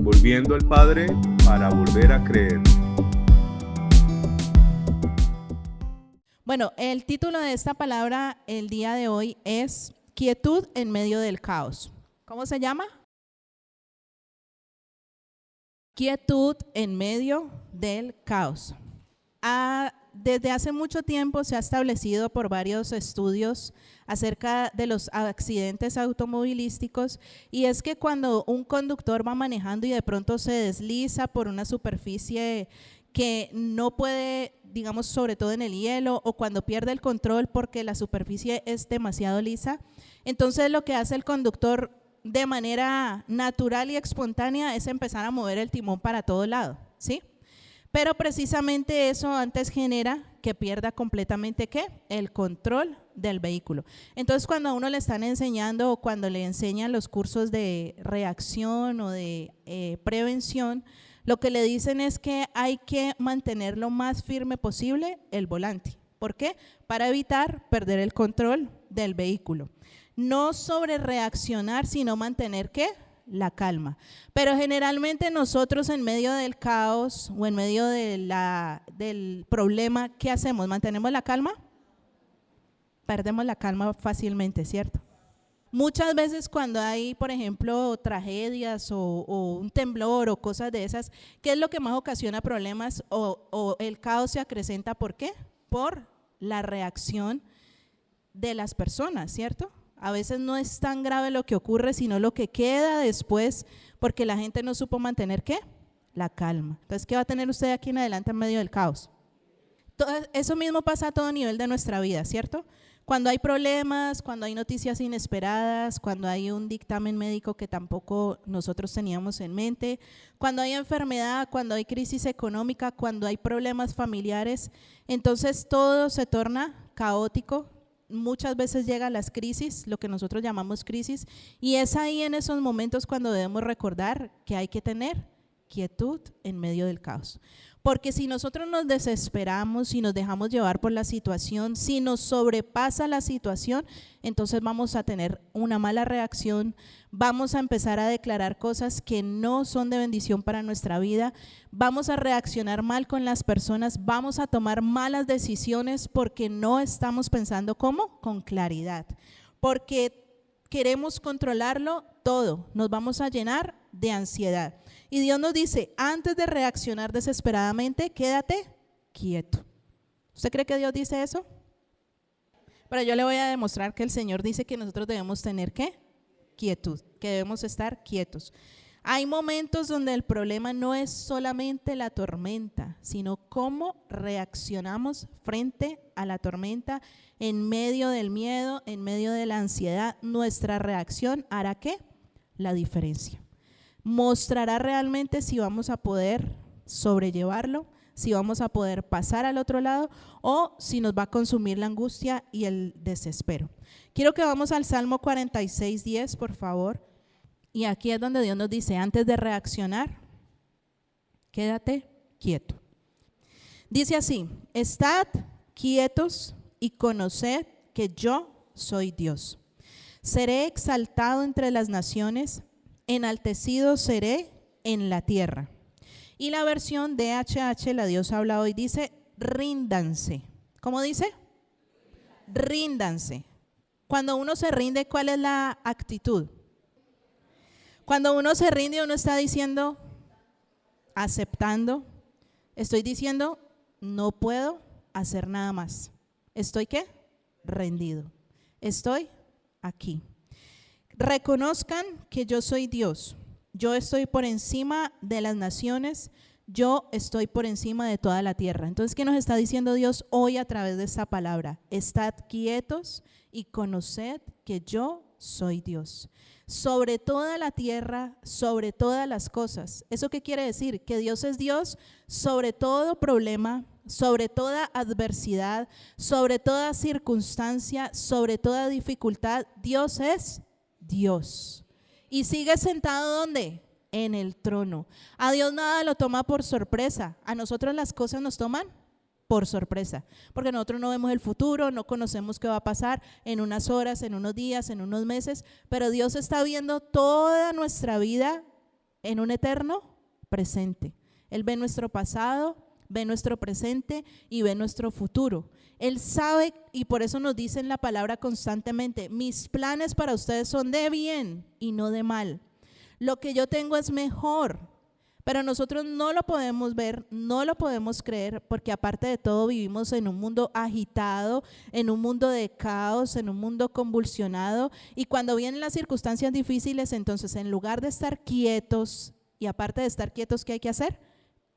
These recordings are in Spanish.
Volviendo al Padre para volver a creer. Bueno, el título de esta palabra el día de hoy es Quietud en medio del caos. ¿Cómo se llama? Quietud en medio del caos. Desde hace mucho tiempo se ha establecido por varios estudios acerca de los accidentes automovilísticos, y es que cuando un conductor va manejando y de pronto se desliza por una superficie que no puede, digamos, sobre todo en el hielo, o cuando pierde el control porque la superficie es demasiado lisa, entonces lo que hace el conductor de manera natural y espontánea es empezar a mover el timón para todo lado, ¿sí? Pero precisamente eso antes genera que pierda completamente ¿qué? El control del vehículo. Entonces cuando a uno le están enseñando o cuando le enseñan los cursos de reacción o de prevención, lo que le dicen es que hay que mantener lo más firme posible el volante. ¿Por qué? Para evitar perder el control del vehículo. No sobre reaccionar, sino mantener ¿qué? La calma. Pero generalmente nosotros en medio del caos o en medio del problema, ¿qué hacemos? ¿Mantenemos la calma? Perdemos la calma fácilmente, ¿cierto? Muchas veces cuando hay, por ejemplo, tragedias o un temblor o cosas de esas, ¿qué es lo que más ocasiona problemas o el caos se acrecenta? ¿Por qué? Por la reacción de las personas, ¿cierto? A veces no es tan grave lo que ocurre, sino lo que queda después, porque la gente no supo mantener ¿qué? La calma. Entonces, ¿qué va a tener usted aquí en adelante en medio del caos? Eso mismo pasa a todo nivel de nuestra vida, ¿cierto? Cuando hay problemas, cuando hay noticias inesperadas, cuando hay un dictamen médico que tampoco nosotros teníamos en mente, cuando hay enfermedad, cuando hay crisis económica, cuando hay problemas familiares, entonces todo se torna caótico. Muchas veces llegan las crisis, lo que nosotros llamamos crisis, y es ahí en esos momentos cuando debemos recordar que hay que tener quietud en medio del caos. Porque si nosotros nos desesperamos, si nos dejamos llevar por la situación, si nos sobrepasa la situación, entonces vamos a tener una mala reacción, vamos a empezar a declarar cosas que no son de bendición para nuestra vida, vamos a reaccionar mal con las personas, vamos a tomar malas decisiones porque no estamos pensando ¿cómo? Con claridad, porque queremos controlarlo todo, nos vamos a llenar de ansiedad. Y Dios nos dice, antes de reaccionar desesperadamente, quédate quieto. ¿Usted cree que Dios dice eso? Pero yo le voy a demostrar que el Señor dice que nosotros debemos tener ¿qué? Quietud, que debemos estar quietos. Hay momentos donde el problema no es solamente la tormenta, sino cómo reaccionamos frente a la tormenta, en medio del miedo, en medio de la ansiedad. Nuestra reacción hará ¿qué? La diferencia. Mostrará realmente si vamos a poder sobrellevarlo, si vamos a poder pasar al otro lado o si nos va a consumir la angustia y el desespero. Quiero que vamos al Salmo 46:10, por favor. Y aquí es donde Dios nos dice, antes de reaccionar, quédate quieto. Dice así, estad quietos y conoced que yo soy Dios. Seré exaltado entre las naciones, enaltecido seré en la tierra. Y la versión DHH, la Dios habla hoy, dice, ríndanse. ¿Cómo dice? Ríndanse. Cuando uno se rinde, ¿cuál es la actitud? Cuando uno se rinde, uno está diciendo, aceptando, estoy diciendo, no puedo hacer nada más. ¿Estoy qué? Rendido. Estoy aquí. Reconozcan que yo soy Dios. Yo estoy por encima de las naciones. Yo estoy por encima de toda la tierra. Entonces, ¿qué nos está diciendo Dios hoy a través de esta palabra? Estad quietos y conoced que yo soy Dios. Sobre toda la tierra, sobre todas las cosas. ¿Eso qué quiere decir? Que Dios es Dios sobre todo problema, sobre toda adversidad, sobre toda circunstancia, sobre toda dificultad. Dios es Dios. Y sigue sentado ¿dónde? En el trono. A Dios nada lo toma por sorpresa. A nosotros las cosas nos toman por sorpresa, porque nosotros no vemos el futuro, no conocemos qué va a pasar en unas horas, en unos días, en unos meses, pero Dios está viendo toda nuestra vida en un eterno presente. Él ve nuestro pasado, ve nuestro presente y ve nuestro futuro. Él sabe, y por eso nos dice en la palabra constantemente: mis planes para ustedes son de bien y no de mal. Lo que yo tengo es mejor. Pero nosotros no lo podemos ver, no lo podemos creer, porque aparte de todo vivimos en un mundo agitado, en un mundo de caos, en un mundo convulsionado. Y cuando vienen las circunstancias difíciles, entonces en lugar de estar quietos, y aparte de estar quietos, ¿qué hay que hacer?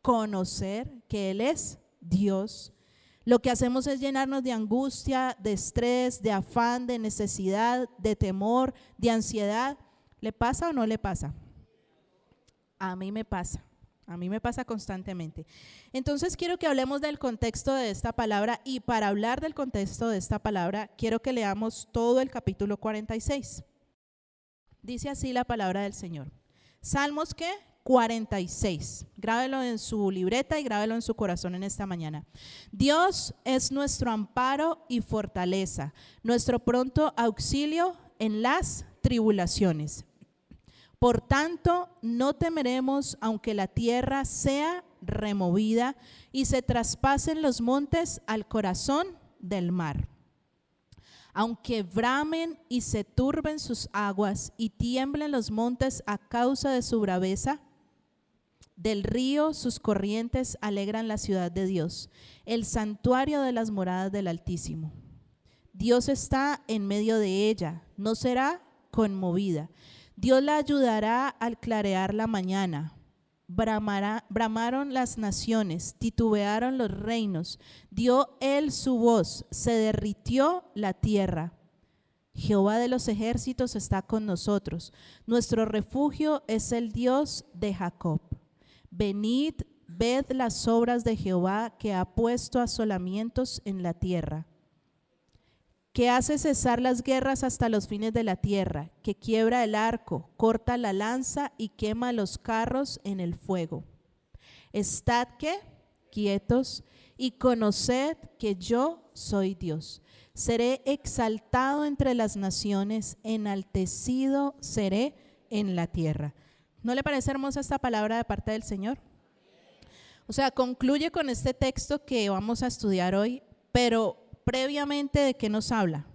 Conocer que Él es Dios. Lo que hacemos es llenarnos de angustia, de estrés, de afán, de necesidad, de temor, de ansiedad. ¿Le pasa o no le pasa? A mí me pasa constantemente. Entonces quiero que hablemos del contexto de esta palabra, y para hablar del contexto de esta palabra quiero que leamos todo el capítulo 46. Dice así la palabra del Señor. Salmos, ¿qué? 46. Grábelo en su libreta y grábelo en su corazón en esta mañana. Dios es nuestro amparo y fortaleza, nuestro pronto auxilio en las tribulaciones. Por tanto, no temeremos aunque la tierra sea removida y se traspasen los montes al corazón del mar. Aunque bramen y se turben sus aguas y tiemblen los montes a causa de su braveza, del río sus corrientes alegran la ciudad de Dios, el santuario de las moradas del Altísimo. Dios está en medio de ella, no será conmovida. Dios la ayudará al clarear la mañana. Bramaron las naciones, titubearon los reinos, dio Él su voz, se derritió la tierra. Jehová de los ejércitos está con nosotros, nuestro refugio es el Dios de Jacob. Venid, ved las obras de Jehová, que ha puesto asolamientos en la tierra, que hace cesar las guerras hasta los fines de la tierra, que quiebra el arco, corta la lanza y quema los carros en el fuego. Estad, ¿qué? Quietos y conoced que yo soy Dios. Seré exaltado entre las naciones, enaltecido seré en la tierra. ¿No le parece hermosa esta palabra de parte del Señor? O sea, concluye con este texto que vamos a estudiar hoy, pero previamente, ¿de qué nos habla?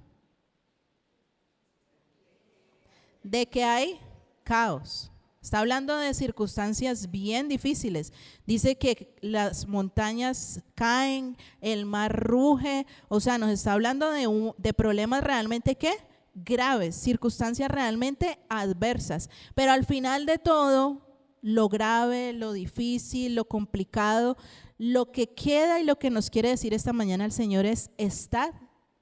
De que hay caos. Está hablando de circunstancias bien difíciles. Dice que las montañas caen, el mar ruge. O sea, nos está hablando de problemas realmente, ¿qué? Graves, circunstancias realmente adversas. Pero al final de todo, lo grave, lo difícil, lo complicado, lo que queda y lo que nos quiere decir esta mañana el Señor es: estad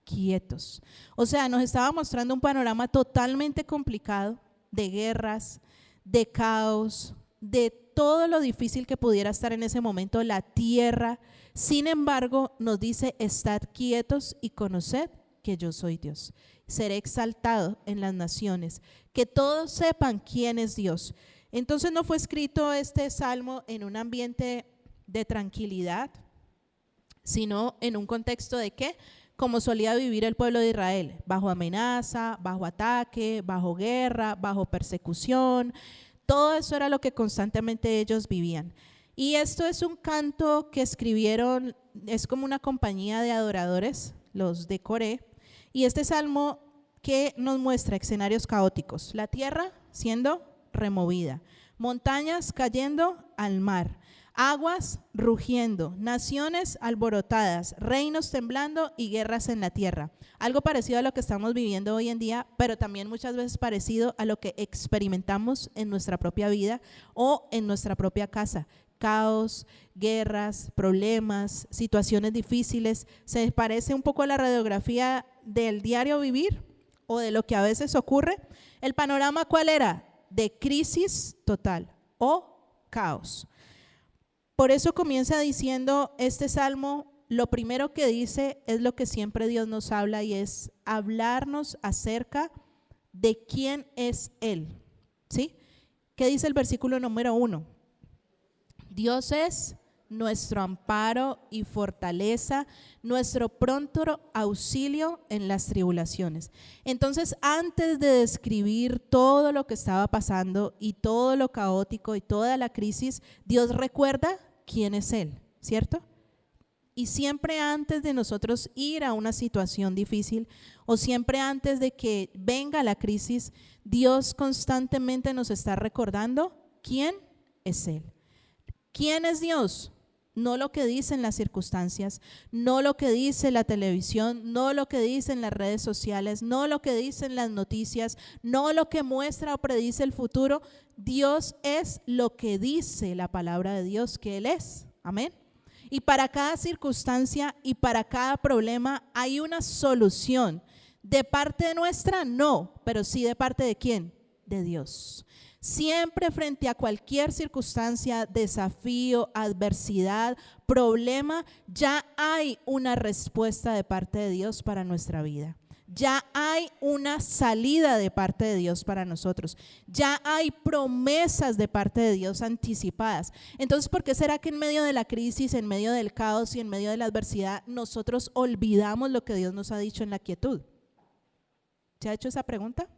quietos. O sea, nos estaba mostrando un panorama totalmente complicado, de guerras, de caos, de todo lo difícil que pudiera estar en ese momento la tierra. Sin embargo, nos dice: estad quietos y conoced que yo soy Dios. Seré exaltado en las naciones, que todos sepan quién es Dios. Entonces no fue escrito este salmo en un ambiente de tranquilidad, sino en un contexto de ¿qué? Como solía vivir el pueblo de Israel, bajo amenaza, bajo ataque, bajo guerra, bajo persecución. Todo eso era lo que constantemente ellos vivían. Y esto es un canto que escribieron, es como una compañía de adoradores, los de Coré, y este salmo que nos muestra escenarios caóticos: la tierra siendo removida, montañas cayendo al mar, aguas rugiendo, naciones alborotadas, reinos temblando y guerras en la tierra. Algo parecido a lo que estamos viviendo hoy en día, pero también muchas veces parecido a lo que experimentamos en nuestra propia vida o en nuestra propia casa. Caos, guerras, problemas, situaciones difíciles. ¿Se parece un poco a la radiografía del diario vivir o de lo que a veces ocurre? ¿El panorama cuál era? De crisis total o caos. Por eso comienza diciendo este salmo, lo primero que dice es lo que siempre Dios nos habla, y es hablarnos acerca de quién es Él. ¿Sí? ¿Qué dice el versículo número 1? Dios es nuestro amparo y fortaleza, nuestro pronto auxilio en las tribulaciones. Entonces, antes de describir todo lo que estaba pasando y todo lo caótico y toda la crisis, Dios recuerda quién es Él, ¿cierto? Y siempre antes de nosotros ir a una situación difícil o siempre antes de que venga la crisis, Dios constantemente nos está recordando quién es Él. ¿Quién es Dios? No lo que dicen las circunstancias, no lo que dice la televisión, no lo que dicen las redes sociales, no lo que dicen las noticias, no lo que muestra o predice el futuro. Dios es lo que dice la palabra de Dios que Él es. Amén. Y para cada circunstancia y para cada problema hay una solución. ¿De parte nuestra? No, pero sí de parte de ¿quién? De Dios. Siempre frente a cualquier circunstancia, desafío, adversidad, problema, ya hay una respuesta de parte de Dios para nuestra vida. Ya hay una salida de parte de Dios para nosotros. Ya hay promesas de parte de Dios anticipadas. Entonces, ¿por qué será que en medio de la crisis, en medio del caos y en medio de la adversidad, nosotros olvidamos lo que Dios nos ha dicho en la quietud? ¿Se ha hecho esa pregunta?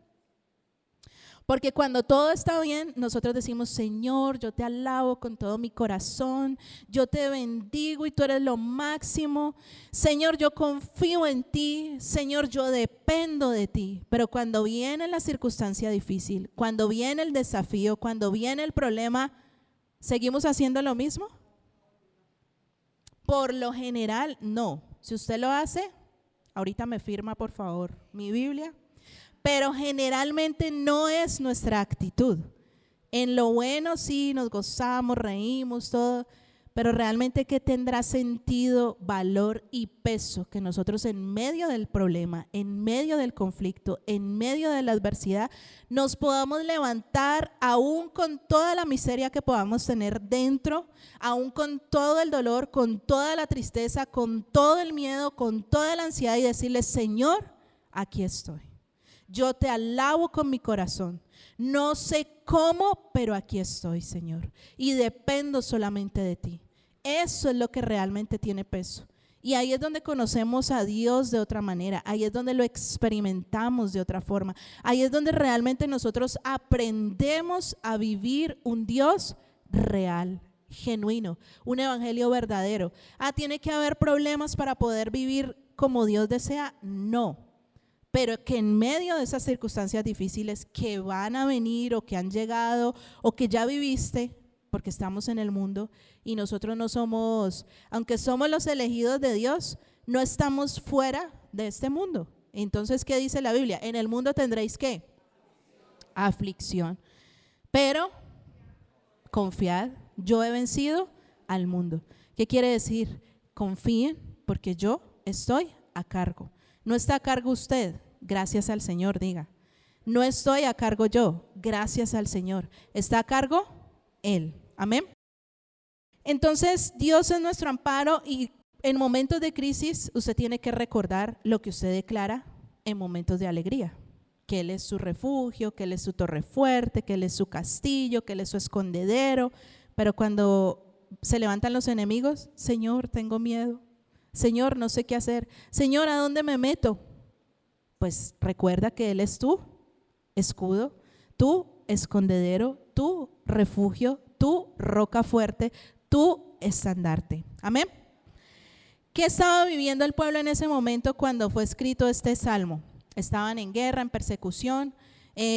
Porque cuando todo está bien, nosotros decimos, Señor, yo te alabo con todo mi corazón, yo te bendigo y tú eres lo máximo. Señor, yo confío en ti, Señor, yo dependo de ti. Pero cuando viene la circunstancia difícil, cuando viene el desafío, cuando viene el problema, ¿seguimos haciendo lo mismo? Por lo general, no. Si usted lo hace, ahorita me firma, por favor, mi Biblia. Pero generalmente no es nuestra actitud. En lo bueno sí nos gozamos, reímos, todo, pero realmente ¿qué tendrá sentido, valor y peso que nosotros en medio del problema, en medio del conflicto, en medio de la adversidad, nos podamos levantar aún con toda la miseria que podamos tener dentro, aún con todo el dolor, con toda la tristeza, con todo el miedo, con toda la ansiedad y decirle, Señor, aquí estoy. Yo te alabo con mi corazón. No sé cómo, pero aquí estoy, Señor. Y dependo solamente de ti. Eso es lo que realmente tiene peso. Y ahí es donde conocemos a Dios de otra manera. Ahí es donde lo experimentamos de otra forma. Ahí es donde realmente nosotros aprendemos a vivir un Dios real, genuino, un evangelio verdadero. ¿Tiene que haber problemas para poder vivir como Dios desea? No. Pero que en medio de esas circunstancias difíciles que van a venir o que han llegado o que ya viviste, porque estamos en el mundo y nosotros no somos, aunque somos los elegidos de Dios, no estamos fuera de este mundo. Entonces, ¿qué dice la Biblia? En el mundo tendréis ¿qué? Aflicción. Pero confiad, yo he vencido al mundo. ¿Qué quiere decir? Confíen porque yo estoy a cargo. No está a cargo usted, gracias al Señor, diga. No estoy a cargo yo, gracias al Señor. Está a cargo Él. Amén. Entonces, Dios es nuestro amparo y en momentos de crisis usted tiene que recordar lo que usted declara en momentos de alegría. Que Él es su refugio, que Él es su torre fuerte, que Él es su castillo, que Él es su escondedero. Pero cuando se levantan los enemigos, Señor, tengo miedo. Señor, no sé qué hacer. Señor, ¿a dónde me meto? Pues recuerda que Él es tu escudo, tu escondedero, tu refugio, tu roca fuerte, tu estandarte. Amén. ¿Qué estaba viviendo el pueblo en ese momento cuando fue escrito este salmo? Estaban en guerra, en persecución.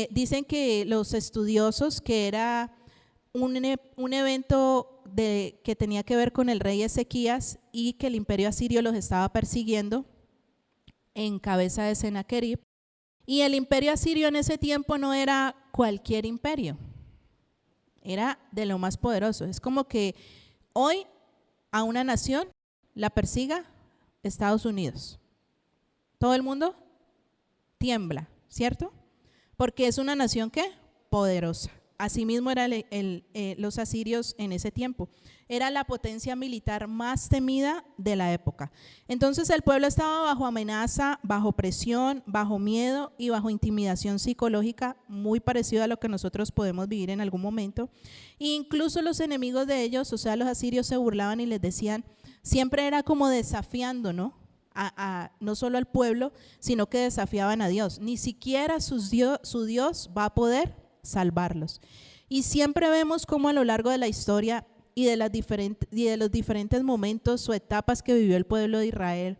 Dicen que los estudiosos que era un evento que tenía que ver con el rey Ezequías y que el imperio asirio los estaba persiguiendo en cabeza de Sennacherib. Y el imperio asirio en ese tiempo no era cualquier imperio, era de lo más poderoso. Es como que hoy a una nación la persiga Estados Unidos. Todo el mundo tiembla, ¿cierto? Porque es una nación ¿qué? Poderosa. Asimismo eran los asirios en ese tiempo. Era la potencia militar más temida de la época. Entonces el pueblo estaba bajo amenaza, bajo presión, bajo miedo y bajo intimidación psicológica, muy parecido a lo que nosotros podemos vivir en algún momento. E incluso los enemigos de ellos, o sea, los asirios, se burlaban y les decían, siempre era como desafiando, ¿no? No solo al pueblo, sino que desafiaban a Dios. Ni siquiera su Dios va a poder salvarlos. Y siempre vemos cómo a lo largo de la historia y de los diferentes momentos o etapas que vivió el pueblo de Israel,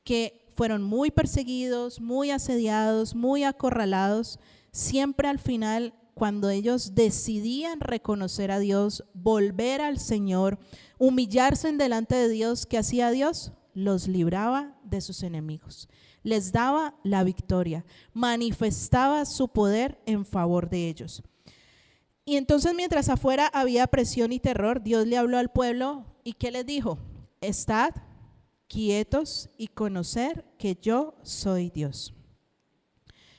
que fueron muy perseguidos, muy asediados, muy acorralados, siempre al final, cuando ellos decidían reconocer a Dios, volver al Señor, humillarse en delante de Dios, ¿qué hacía Dios? Los libraba de sus enemigos, les daba la victoria, manifestaba su poder en favor de ellos. Y entonces, mientras afuera había presión y terror, Dios le habló al pueblo y ¿qué les dijo? Estad quietos y conocer que yo soy Dios.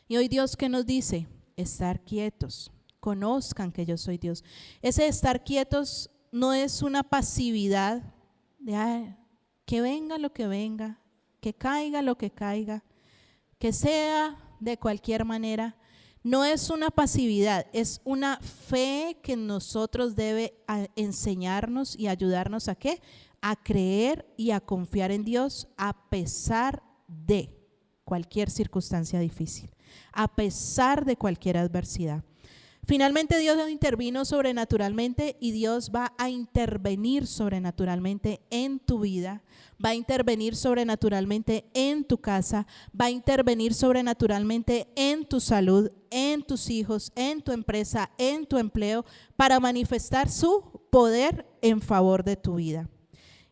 Y hoy Dios, ¿qué nos dice? Estar quietos, conozcan que yo soy Dios. Ese estar quietos no es una pasividad de que venga lo que venga, que caiga lo que caiga, que sea de cualquier manera. No es una pasividad, es una fe que nosotros debe enseñarnos y ayudarnos a ¿qué? A creer y a confiar en Dios a pesar de cualquier circunstancia difícil, a pesar de cualquier adversidad. Finalmente Dios intervino sobrenaturalmente y Dios va a intervenir sobrenaturalmente en tu vida, va a intervenir sobrenaturalmente en tu casa, va a intervenir sobrenaturalmente en tu salud, en tus hijos, en tu empresa, en tu empleo, para manifestar su poder en favor de tu vida.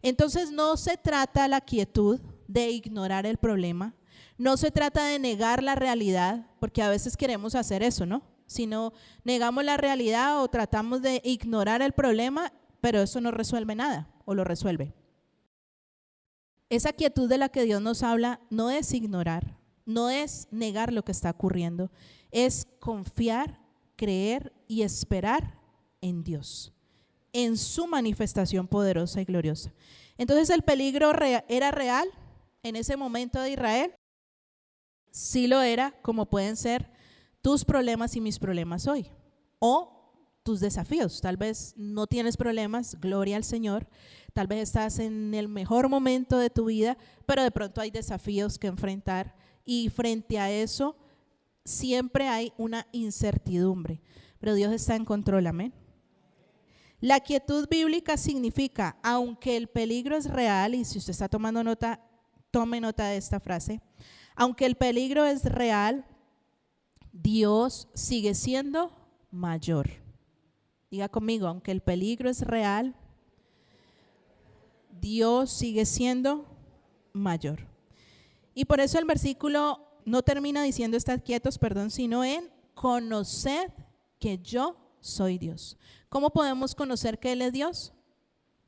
Entonces no se trata la quietud de ignorar el problema, no se trata de negar la realidad, porque a veces queremos hacer eso, ¿no? Si no negamos la realidad o tratamos de ignorar el problema, pero eso no resuelve nada o lo resuelve. Esa quietud de la que Dios nos habla no es ignorar, no es negar lo que está ocurriendo, es confiar, creer y esperar en Dios, en su manifestación poderosa y gloriosa. Entonces, ¿el peligro era real en ese momento de Israel? Sí lo era, como pueden ser tus problemas y mis problemas hoy, o tus desafíos. Tal vez no tienes problemas, gloria al Señor, tal vez estás en el mejor momento de tu vida, pero de pronto hay desafíos que enfrentar y frente a eso siempre hay una incertidumbre, pero Dios está en control, amén. La quietud bíblica significa, aunque el peligro es real, y si usted está tomando nota, tome nota de esta frase, aunque el peligro es real, Dios sigue siendo mayor. Diga conmigo, aunque el peligro es real, Dios sigue siendo mayor. Y por eso el versículo no termina diciendo estad quietos, sino en conoced que yo soy Dios. ¿Cómo podemos conocer que Él es Dios?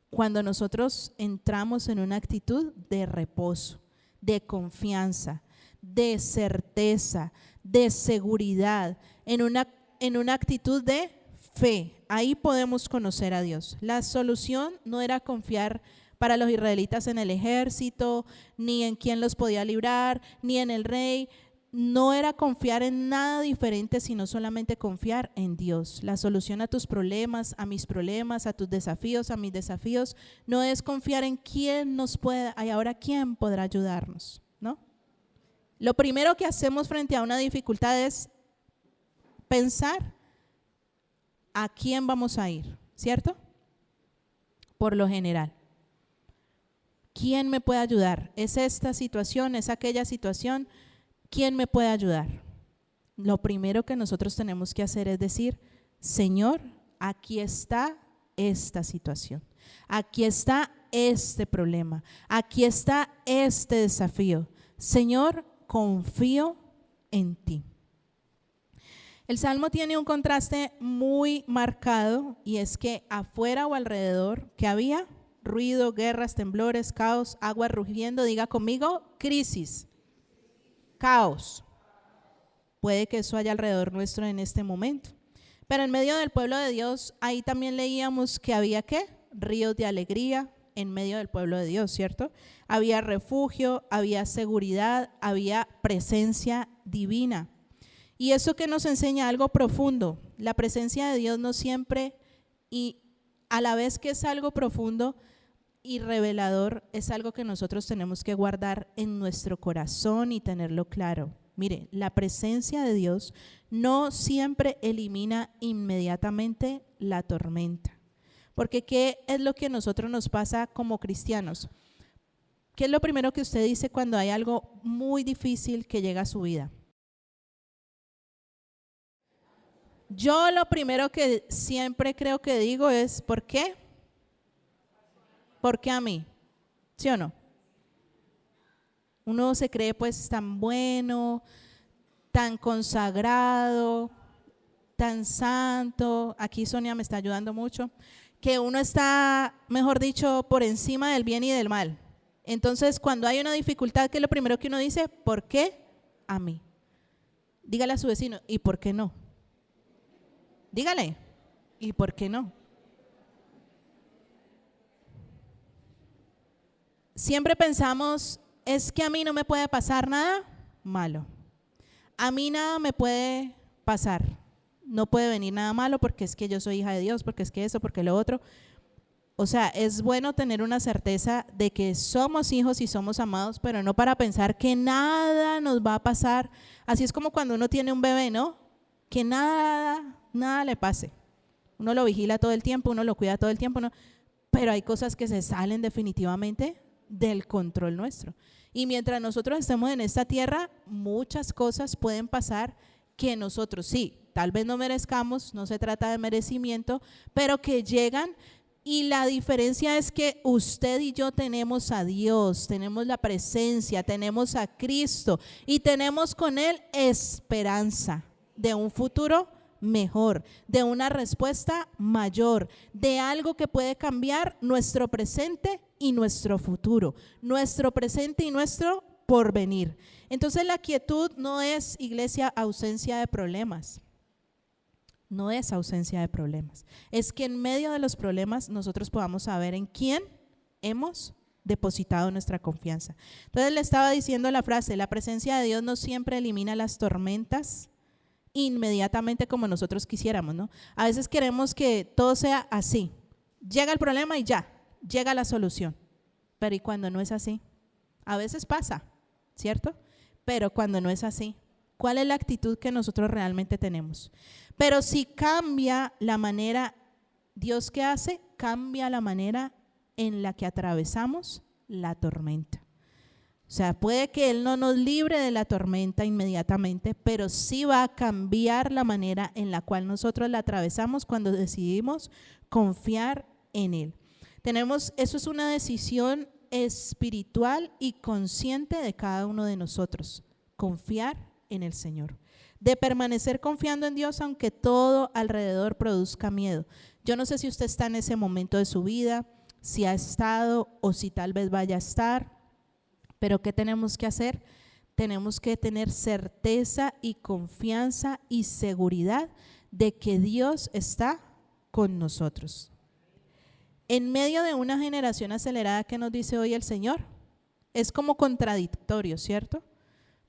Cuando nosotros entramos en una actitud de reposo, de confianza, de certeza, de seguridad, en una actitud de fe. Ahí podemos conocer a Dios. La solución no era confiar para los israelitas en el ejército, ni en quién los podía librar, ni en el rey. No era confiar en nada diferente, sino solamente confiar en Dios. La solución a tus problemas, a mis problemas, a tus desafíos, a mis desafíos, no es confiar en quién nos puede, y ahora quién podrá ayudarnos, ¿no? Lo primero que hacemos frente a una dificultad es pensar a quién vamos a ir, ¿cierto? Por lo general. ¿Quién me puede ayudar? ¿Es esta situación? ¿Es aquella situación? ¿Quién me puede ayudar? Lo primero que nosotros tenemos que hacer es decir, Señor, aquí está esta situación, aquí está este problema, aquí está este desafío. Señor, confío en ti. El Salmo tiene un contraste muy marcado y es que afuera o alrededor, ¿qué había? Ruido, guerras, temblores, caos, agua rugiendo. Diga conmigo, crisis, caos. Puede que eso haya alrededor nuestro en este momento, Pero en medio del pueblo de Dios, ahí también leíamos que había ¿qué? Ríos de alegría en medio del pueblo de Dios, ¿cierto? Había refugio, había seguridad, había presencia divina. Y eso que nos enseña algo profundo, la presencia de Dios no siempre, y a la vez que es algo profundo y revelador, es algo que nosotros tenemos que guardar en nuestro corazón y tenerlo claro. Mire, la presencia de Dios no siempre elimina inmediatamente la tormenta. Porque ¿qué es lo que a nosotros nos pasa como cristianos? ¿Qué es lo primero que usted dice cuando hay algo muy difícil que llega a su vida? Yo lo primero que siempre creo que digo es, ¿por qué? ¿Por qué a mí? ¿Sí o no? Uno se cree pues tan bueno, tan consagrado, tan santo. Aquí Sonia me está ayudando mucho. Que uno está, mejor dicho, por encima del bien y del mal. Entonces, cuando hay una dificultad, ¿qué es lo primero que uno dice? ¿Por qué a mí? Dígale a su vecino, ¿y por qué no? Dígale, ¿y por qué no? Siempre pensamos, es que a mí no me puede pasar nada malo. A mí nada me puede pasar. No puede venir nada malo porque es que yo soy hija de Dios, porque es que eso, porque lo otro. O sea, es bueno tener una certeza de que somos hijos y somos amados, pero no para pensar que nada nos va a pasar. Así es como cuando uno tiene un bebé, ¿no? Que nada le pase. Uno lo vigila todo el tiempo, uno lo cuida todo el tiempo, ¿no? Pero hay cosas que se salen definitivamente del control nuestro. Y mientras nosotros estemos en esta tierra, muchas cosas pueden pasar que nosotros sí, tal vez no merezcamos, no se trata de merecimiento, pero que llegan. Y la diferencia es que usted y yo tenemos a Dios, tenemos la presencia, tenemos a Cristo y tenemos con Él esperanza de un futuro mejor, de una respuesta mayor, de algo que puede cambiar nuestro presente y nuestro futuro, nuestro presente y nuestro porvenir. Entonces la quietud no es, iglesia, ausencia de problemas. No es ausencia de problemas. Es que en medio de los problemas nosotros podamos saber en quién hemos depositado nuestra confianza. Entonces le estaba diciendo la frase, la presencia de Dios no siempre elimina las tormentas inmediatamente como nosotros quisiéramos, ¿no? A veces queremos que todo sea así. Llega el problema y ya, llega la solución. Pero ¿y cuando no es así? A veces pasa, ¿cierto? Pero cuando no es así, ¿cuál es la actitud que nosotros realmente tenemos? Pero si cambia la manera, Dios ¿qué hace? Cambia la manera en la que atravesamos la tormenta. O sea, puede que Él no nos libre de la tormenta inmediatamente, pero sí va a cambiar la manera en la cual nosotros la atravesamos cuando decidimos confiar en Él. Eso es una decisión espiritual y consciente de cada uno de nosotros, confiar en el Señor, de permanecer confiando en Dios aunque todo alrededor produzca miedo. Yo no sé si usted está en ese momento de su vida, si ha estado o si tal vez vaya a estar, pero ¿qué tenemos que hacer? Tenemos que tener certeza y confianza y seguridad de que Dios está con nosotros. En medio de una generación acelerada, ¿qué nos dice hoy el Señor? Es como contradictorio, ¿cierto?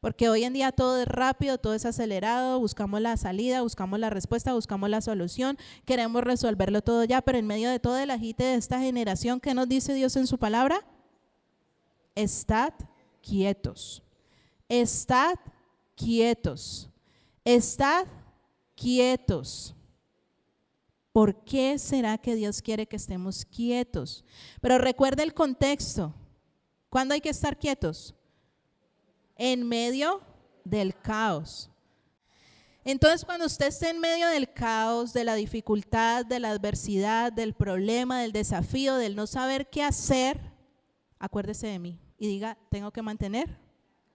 Porque hoy en día todo es rápido, todo es acelerado, buscamos la salida, buscamos la respuesta, buscamos la solución, queremos resolverlo todo ya, pero en medio de todo el agite de esta generación, ¿qué nos dice Dios en su palabra? Estad quietos, estad quietos, estad quietos. ¿Por qué será que Dios quiere que estemos quietos? Pero recuerde el contexto. ¿Cuándo hay que estar quietos? En medio del caos. Entonces, cuando usted esté en medio del caos, de la dificultad, de la adversidad, del problema, del desafío, del no saber qué hacer, acuérdese de mí y diga, tengo que mantener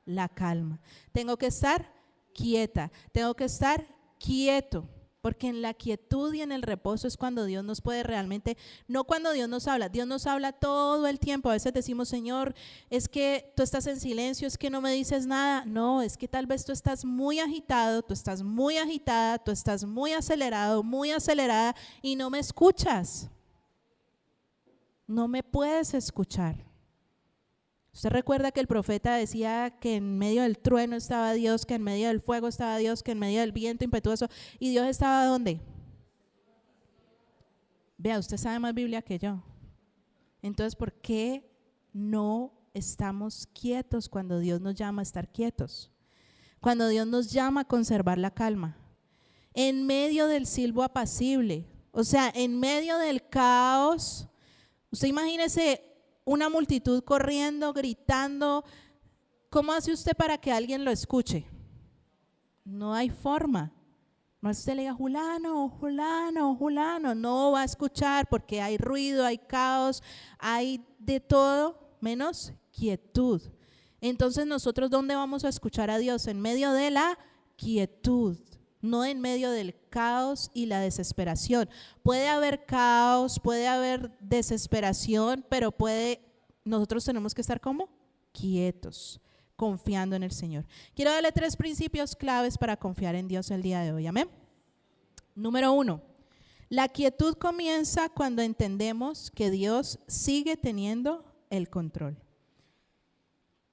la calma. Tengo que estar quieta, tengo que estar quieto. Porque en la quietud y en el reposo es cuando Dios nos puede realmente, no cuando Dios nos habla todo el tiempo. A veces decimos, Señor, es que tú estás en silencio, es que no me dices nada. No, es que tal vez tú estás muy agitado, tú estás muy agitada, tú estás muy acelerado, muy acelerada y no me escuchas. No me puedes escuchar. Usted recuerda que el profeta decía que en medio del trueno estaba Dios, que en medio del fuego estaba Dios, que en medio del viento impetuoso. ¿Y Dios estaba dónde? Vea, usted sabe más Biblia que yo. Entonces, ¿por qué no estamos quietos cuando Dios nos llama a estar quietos? Cuando Dios nos llama a conservar la calma. En medio del silbo apacible, o sea, en medio del caos. Usted imagínese una multitud corriendo, gritando. ¿Cómo hace usted para que alguien lo escuche? No hay forma. No es que usted le diga, Julano, Julano, Julano. No va a escuchar porque hay ruido, hay caos, hay de todo menos quietud. Entonces nosotros, ¿dónde vamos a escuchar a Dios? En medio de la quietud, no en medio del caos y la desesperación. Puede haber caos, puede haber desesperación, pero nosotros tenemos que estar como quietos, confiando en el Señor. Quiero darle 3 principios claves para confiar en Dios el día de hoy. Amén. Número 1, la quietud comienza cuando entendemos que Dios sigue teniendo el control.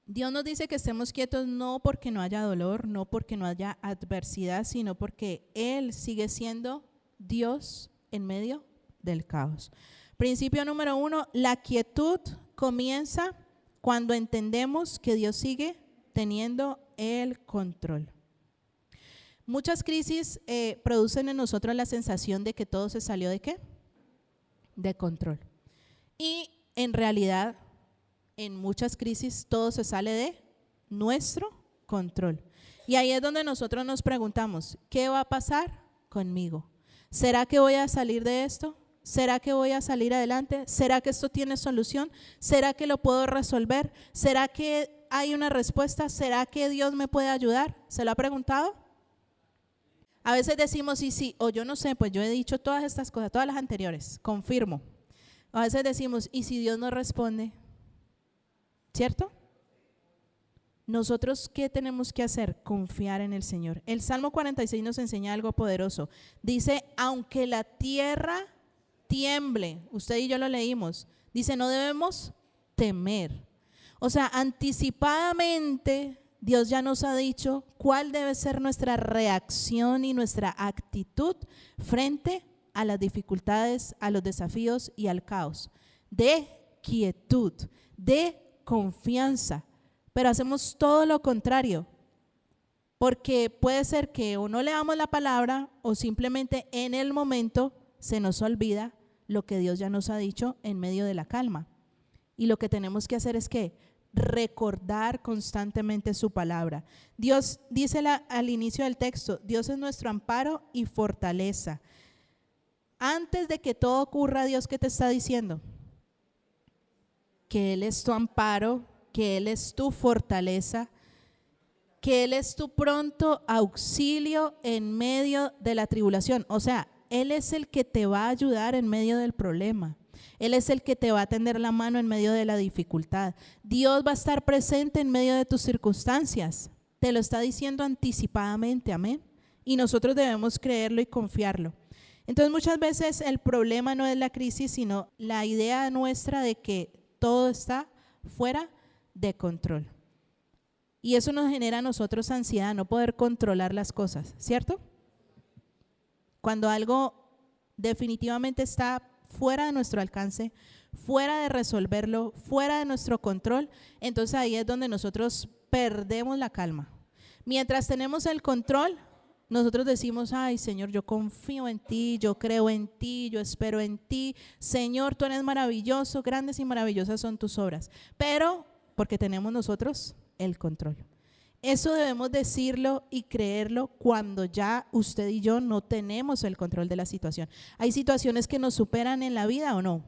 Dios nos dice que estemos quietos no porque no haya dolor, no porque no haya adversidad, sino porque Él sigue siendo Dios en medio del caos. Principio número 1, la quietud comienza cuando entendemos que Dios sigue teniendo el control. Muchas crisis producen en nosotros la sensación de que todo se salió ¿de qué? De control. Y en realidad, en muchas crisis todo se sale de nuestro control. Y ahí es donde nosotros nos preguntamos, ¿qué va a pasar conmigo? ¿Será que voy a salir de esto? ¿Será que voy a salir adelante? ¿Será que esto tiene solución? ¿Será que lo puedo resolver? ¿Será que hay una respuesta? ¿Será que Dios me puede ayudar? ¿Se lo ha preguntado? A veces decimos sí, o yo no sé, pues yo he dicho todas estas cosas, todas las anteriores, confirmo. A veces decimos, ¿y si Dios no responde? ¿Cierto? Nosotros, ¿qué tenemos que hacer? Confiar en el Señor. El Salmo 46 nos enseña algo poderoso. Dice, aunque la tierra tiemble, usted y yo lo leímos, dice, no debemos temer. O sea, anticipadamente Dios ya nos ha dicho cuál debe ser nuestra reacción y nuestra actitud frente a las dificultades, a los desafíos y al caos. De quietud, de confianza, pero hacemos todo lo contrario, porque puede ser que o no leamos la palabra o simplemente en el momento se nos olvida lo que Dios ya nos ha dicho en medio de la calma. Y lo que tenemos que hacer es que recordar constantemente su palabra. Dios dice al inicio del texto, Dios es nuestro amparo y fortaleza. Antes de que todo ocurra, Dios, ¿qué te está diciendo? Que Él es tu amparo, que Él es tu fortaleza, que Él es tu pronto auxilio en medio de la tribulación. O sea, Él es el que te va a ayudar en medio del problema. Él es el que te va a tender la mano en medio de la dificultad. Dios va a estar presente en medio de tus circunstancias. Te lo está diciendo anticipadamente, amén. Y nosotros debemos creerlo y confiarlo. Entonces muchas veces el problema no es la crisis, sino la idea nuestra de que todo está fuera de control. Y eso nos genera a nosotros ansiedad, no poder controlar las cosas, ¿cierto? Cuando algo definitivamente está fuera de nuestro alcance, fuera de resolverlo, fuera de nuestro control, entonces ahí es donde nosotros perdemos la calma. Mientras tenemos el control, nosotros decimos, ay Señor, yo confío en ti, yo creo en ti, yo espero en ti. Señor, tú eres maravilloso, grandes y maravillosas son tus obras. Pero porque tenemos nosotros el control. Eso debemos decirlo y creerlo cuando ya usted y yo no tenemos el control de la situación. ¿Hay situaciones que nos superan en la vida o no?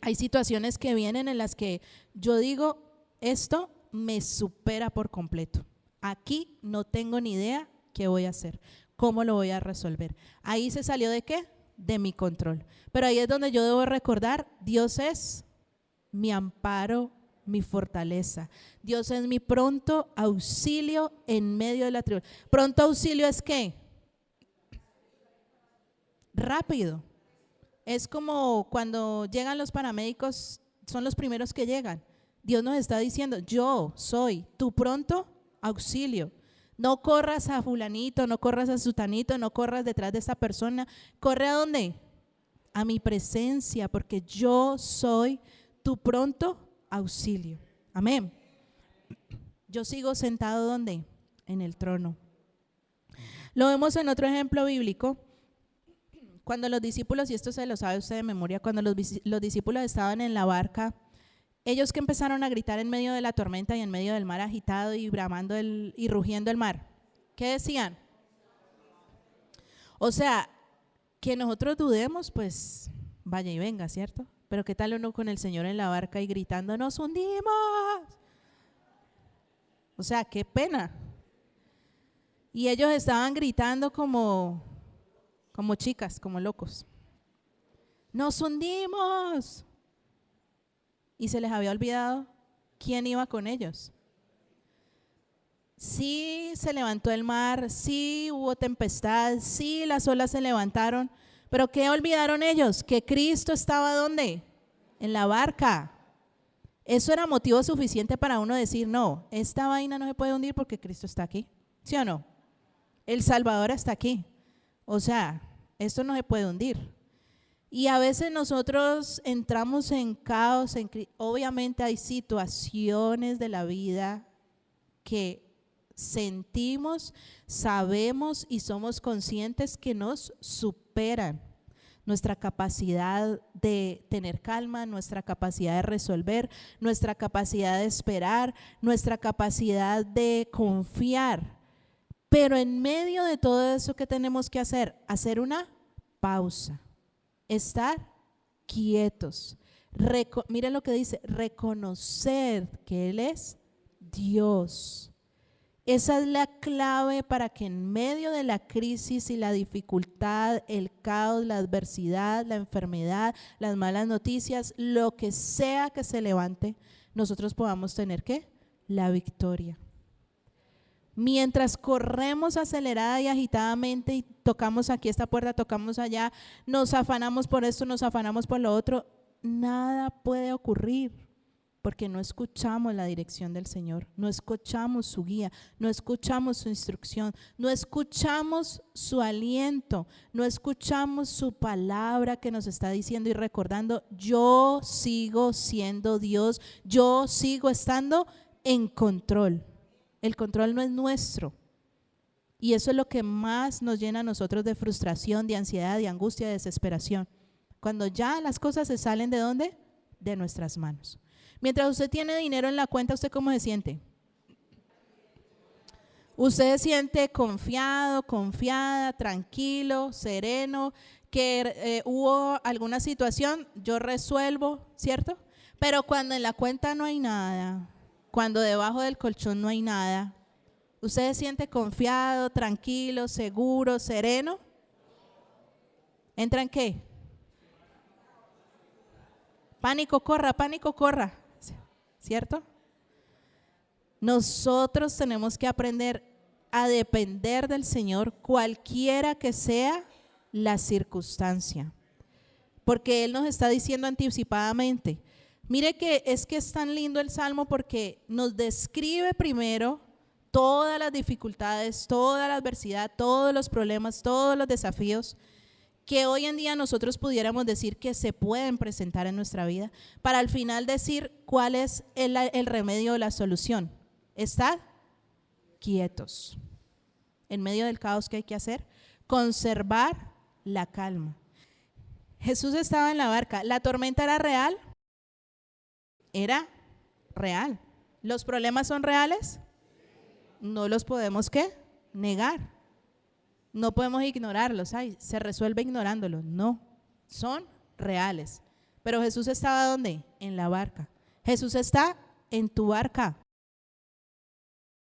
Hay situaciones que vienen en las que yo digo, esto me supera por completo. Aquí no tengo ni idea qué voy a hacer. ¿Cómo lo voy a resolver? Ahí se salió ¿de qué? De mi control. Pero ahí es donde yo debo recordar, Dios es mi amparo, mi fortaleza. Dios es mi pronto auxilio en medio de la tribulación. Pronto auxilio es ¿qué? Rápido. Es como cuando llegan los paramédicos, son los primeros que llegan. Dios nos está diciendo, yo soy tu pronto auxilio. No corras a fulanito, no corras a sutanito, no corras detrás de esa persona. ¿Corre a dónde? A mi presencia, porque yo soy tu pronto auxilio. Amén. Yo sigo sentado ¿dónde? En el trono. Lo vemos en otro ejemplo bíblico. Cuando los discípulos, y esto se lo sabe usted de memoria, cuando los discípulos estaban en la barca, ellos que empezaron a gritar en medio de la tormenta y en medio del mar agitado y bramando y rugiendo el mar, ¿qué decían? O sea, que nosotros dudemos, pues vaya y venga, ¿cierto? Pero ¿qué tal uno con el Señor en la barca y gritando, nos hundimos? O sea, qué pena. Y ellos estaban gritando como chicas, como locos. ¡Nos hundimos! Y se les había olvidado quién iba con ellos. Sí se levantó el mar, sí hubo tempestad, sí las olas se levantaron, pero ¿qué olvidaron ellos? Que Cristo estaba ¿dónde? En la barca. Eso era motivo suficiente para uno decir, no, esta vaina no se puede hundir porque Cristo está aquí. ¿Sí o no? El Salvador está aquí. O sea, esto no se puede hundir. Y a veces nosotros entramos en caos, obviamente hay situaciones de la vida que sentimos, sabemos y somos conscientes que nos superan. Nuestra capacidad de tener calma, nuestra capacidad de resolver, nuestra capacidad de esperar, nuestra capacidad de confiar. Pero en medio de todo eso, ¿qué tenemos que hacer? Hacer una pausa. Estar quietos. Miren lo que dice, reconocer que Él es Dios. Esa es la clave para que en medio de la crisis y la dificultad, el caos, la adversidad, la enfermedad, las malas noticias, lo que sea que se levante, nosotros podamos tener ¿qué? La victoria. Mientras corremos acelerada y agitadamente y tocamos aquí esta puerta, tocamos allá, nos afanamos por esto, nos afanamos por lo otro, nada puede ocurrir porque no escuchamos la dirección del Señor, no escuchamos su guía, no escuchamos su instrucción, no escuchamos su aliento, no escuchamos su palabra que nos está diciendo y recordando, yo sigo siendo Dios, yo sigo estando en control. El control no es nuestro. Y eso es lo que más nos llena a nosotros de frustración, de ansiedad, de angustia, de desesperación. Cuando ya las cosas se salen ¿de dónde? De nuestras manos. Mientras usted tiene dinero en la cuenta, ¿usted cómo se siente? Usted se siente confiado, confiada, tranquilo, sereno, que hubo alguna situación, yo resuelvo, ¿cierto? Pero cuando en la cuenta no hay nada, cuando debajo del colchón no hay nada, ¿usted se siente confiado, tranquilo, seguro, sereno? ¿Entra en qué? Pánico, corra, ¿cierto? Nosotros tenemos que aprender a depender del Señor, cualquiera que sea la circunstancia, porque Él nos está diciendo anticipadamente. Mire que es tan lindo el Salmo porque nos describe primero todas las dificultades, toda la adversidad, todos los problemas, todos los desafíos que hoy en día nosotros pudiéramos decir que se pueden presentar en nuestra vida, para al final decir cuál es el remedio o la solución. Estar quietos. En medio del caos, ¿qué hay que hacer? Conservar la calma. Jesús estaba en la barca. ¿La tormenta era real? Era real. ¿Los problemas son reales? No los podemos ¿qué? Negar. No podemos ignorarlos. Ay, se resuelve ignorándolos. No, son reales. Pero Jesús estaba ¿dónde? En la barca. Jesús está en tu barca.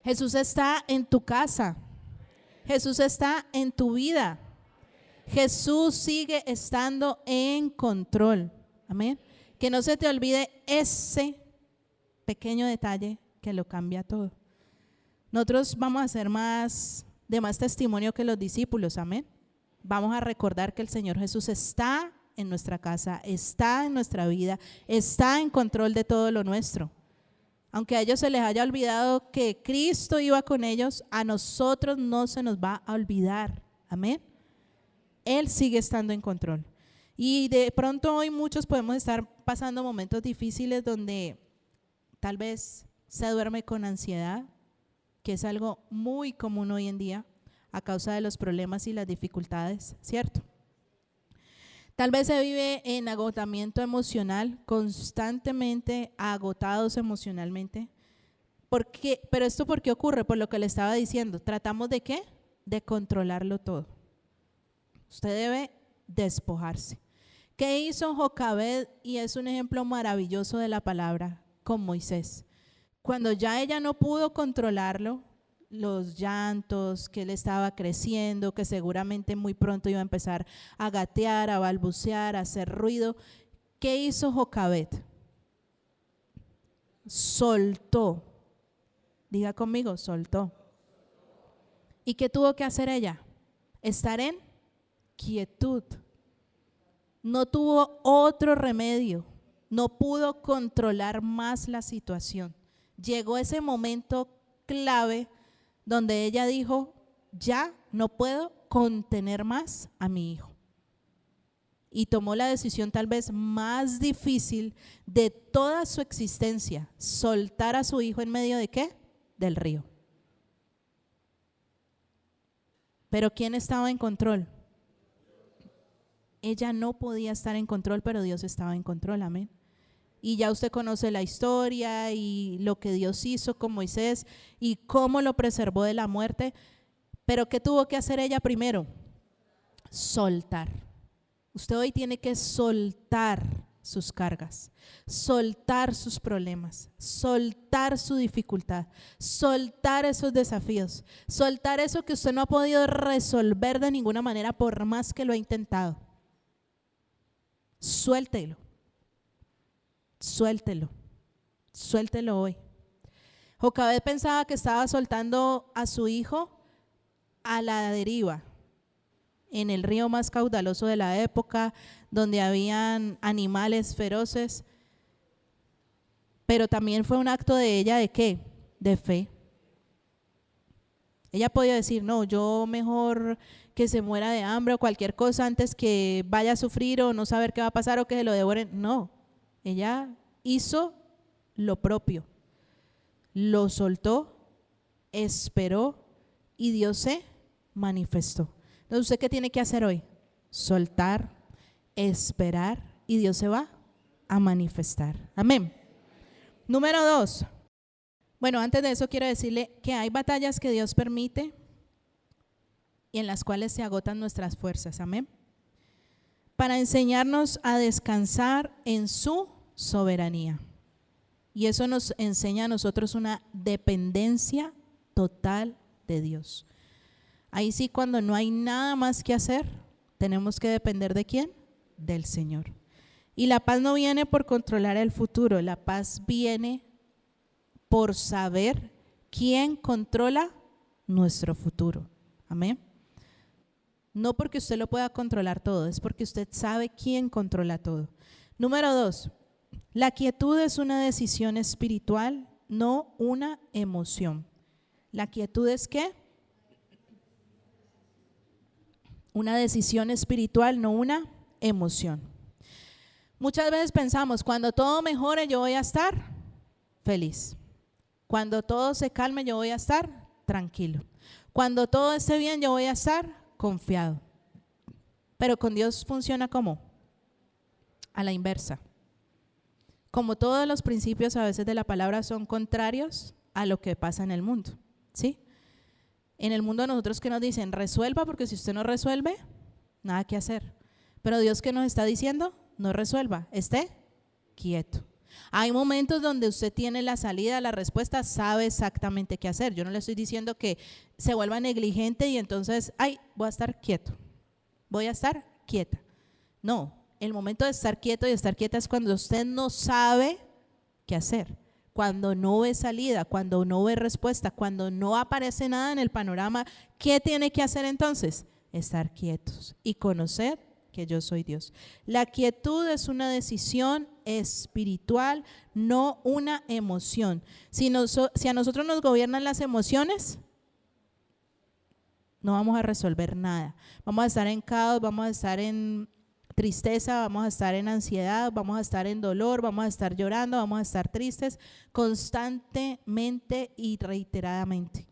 Jesús está en tu casa. Jesús está en tu vida. Jesús sigue estando en control. Amén. Que no se te olvide ese pequeño detalle que lo cambia todo. Nosotros vamos a ser de más testimonio que los discípulos. Amén. Vamos a recordar que el Señor Jesús está en nuestra casa, está en nuestra vida, está en control de todo lo nuestro. Aunque a ellos se les haya olvidado que Cristo iba con ellos, a nosotros no se nos va a olvidar. Amén. Él sigue estando en control. Y de pronto hoy muchos podemos estar pasando momentos difíciles donde tal vez se duerme con ansiedad, que es algo muy común hoy en día a causa de los problemas y las dificultades, ¿cierto? Tal vez se vive en agotamiento emocional, constantemente agotados emocionalmente. Pero esto ¿por qué ocurre? Por lo que le estaba diciendo. ¿Tratamos de qué? De controlarlo todo. Usted debe despojarse. ¿Qué hizo Jocabed? Y es un ejemplo maravilloso de la palabra con Moisés. Cuando ya ella no pudo controlarlo, los llantos, que él estaba creciendo, que seguramente muy pronto iba a empezar a gatear, a balbucear, a hacer ruido. ¿Qué hizo Jocabed? Soltó. Diga conmigo, soltó. ¿Y qué tuvo que hacer ella? Estar en quietud. No tuvo otro remedio. No pudo controlar más la situación. Llegó ese momento clave donde ella dijo, ya no puedo contener más a mi hijo. Y tomó la decisión tal vez más difícil de toda su existencia, soltar a su hijo en medio de ¿qué? Del río. Pero ¿quién estaba en control? Ella no podía estar en control, pero Dios estaba en control, amén. Y ya usted conoce la historia y lo que Dios hizo con Moisés y cómo lo preservó de la muerte. Pero ¿qué tuvo que hacer ella primero? Soltar. Usted hoy tiene que soltar sus cargas, soltar sus problemas, soltar su dificultad, soltar esos desafíos, soltar eso que usted no ha podido resolver de ninguna manera por más que lo ha intentado. Suéltelo. Suéltelo, suéltelo hoy. Jocabed pensaba que estaba soltando a su hijo a la deriva, en el río más caudaloso de la época, donde habían animales feroces, pero también fue un acto de ella ¿de qué? De fe. Ella podía decir, no, yo mejor que se muera de hambre o cualquier cosa antes que vaya a sufrir o no saber qué va a pasar o que se lo devoren. No. Ella hizo lo propio, lo soltó, esperó y Dios se manifestó. Entonces, ¿usted qué tiene que hacer hoy? Soltar, esperar y Dios se va a manifestar. Amén. Número 2. Bueno, antes de eso quiero decirle que hay batallas que Dios permite y en las cuales se agotan nuestras fuerzas. Amén. Para enseñarnos a descansar en su soberanía. Y eso nos enseña a nosotros una dependencia total de Dios. Ahí sí, cuando no hay nada más que hacer, tenemos que depender ¿de quién? Del Señor. Y la paz no viene por controlar el futuro, la paz viene por saber quién controla nuestro futuro. Amén. No porque usted lo pueda controlar todo, es porque usted sabe quién controla todo. Número 2, la quietud es una decisión espiritual, no una emoción. ¿La quietud es qué? Una decisión espiritual, no una emoción. Muchas veces pensamos, cuando todo mejore yo voy a estar feliz. Cuando todo se calme yo voy a estar tranquilo. Cuando todo esté bien yo voy a estar confiado. Pero con Dios funciona ¿cómo? A la inversa. Como todos los principios a veces de la palabra son contrarios a lo que pasa en el mundo, ¿sí? En el mundo nosotros que nos dicen, resuelva, porque si usted no resuelve, nada que hacer. Pero Dios que nos está diciendo, no resuelva, esté quieto. Hay momentos donde usted tiene la salida, la respuesta, sabe exactamente qué hacer. Yo no le estoy diciendo que se vuelva negligente y entonces, voy a estar quieto, voy a estar quieta. No, el momento de estar quieto y estar quieta es cuando usted no sabe qué hacer, cuando no ve salida, cuando no ve respuesta, cuando no aparece nada en el panorama. ¿Qué tiene que hacer entonces? Estar quietos y conocer que yo soy Dios. La quietud es una decisión espiritual, no una emoción. Si a nosotros nos gobiernan las emociones, no vamos a resolver nada. Vamos a estar en caos, vamos a estar en tristeza, vamos a estar en ansiedad, vamos a estar en dolor, vamos a estar llorando, vamos a estar tristes constantemente y reiteradamente.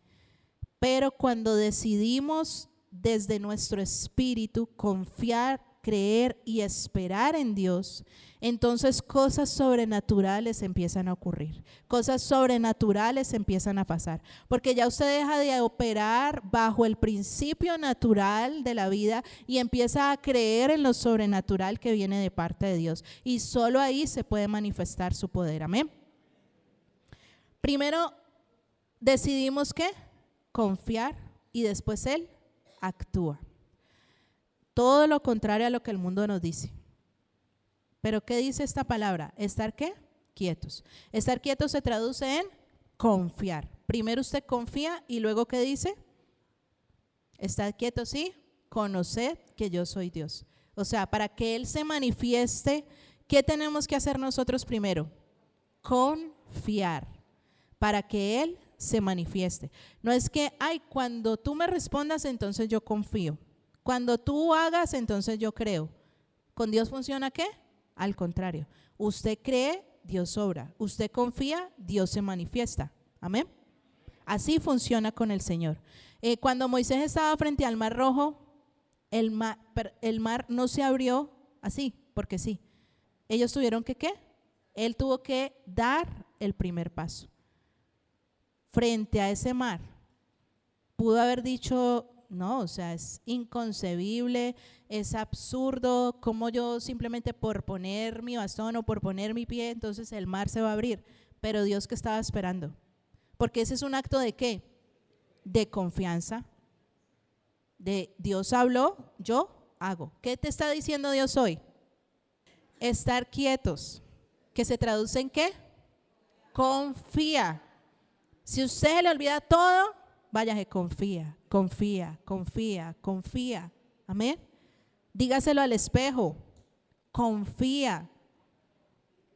Pero cuando decidimos desde nuestro espíritu confiar, creer y esperar en Dios, entonces cosas sobrenaturales empiezan a ocurrir, cosas sobrenaturales empiezan a pasar, porque ya usted deja de operar bajo el principio natural de la vida y empieza a creer en lo sobrenatural que viene de parte de Dios, y solo ahí se puede manifestar su poder. Amén. Primero decidimos ¿qué? Confiar, y después Él actúa. Todo lo contrario a lo que el mundo nos dice. Pero ¿qué dice esta palabra? ¿Estar qué? Quietos. Estar quietos se traduce en confiar. Primero usted confía y luego ¿qué dice? Estar quietos y conoced que yo soy Dios. O sea, para que Él se manifieste, ¿qué tenemos que hacer nosotros primero? Confiar. Para que Él se manifieste. No es que, cuando tú me respondas, entonces yo confío. Cuando tú hagas, entonces yo creo. ¿Con Dios funciona qué? Al contrario. Usted cree, Dios obra. Usted confía, Dios se manifiesta. Amén. Así funciona con el Señor. Cuando Moisés estaba frente al Mar Rojo, el mar no se abrió así, porque sí. Ellos tuvieron que ¿qué? Él tuvo que dar el primer paso. Frente a ese mar, pudo haber dicho, no, o sea, es inconcebible, es absurdo, como yo simplemente por poner mi bastón o por poner mi pie, entonces el mar se va a abrir. Pero Dios, ¿qué estaba esperando? Porque ese es un acto ¿de qué? De confianza. De Dios habló, yo hago. ¿Qué te está diciendo Dios hoy? Estar quietos, que se traduce en ¿qué? Confía. Si usted le olvida todo, váyase, confía, confía, confía, confía. Amén. Dígaselo al espejo. Confía.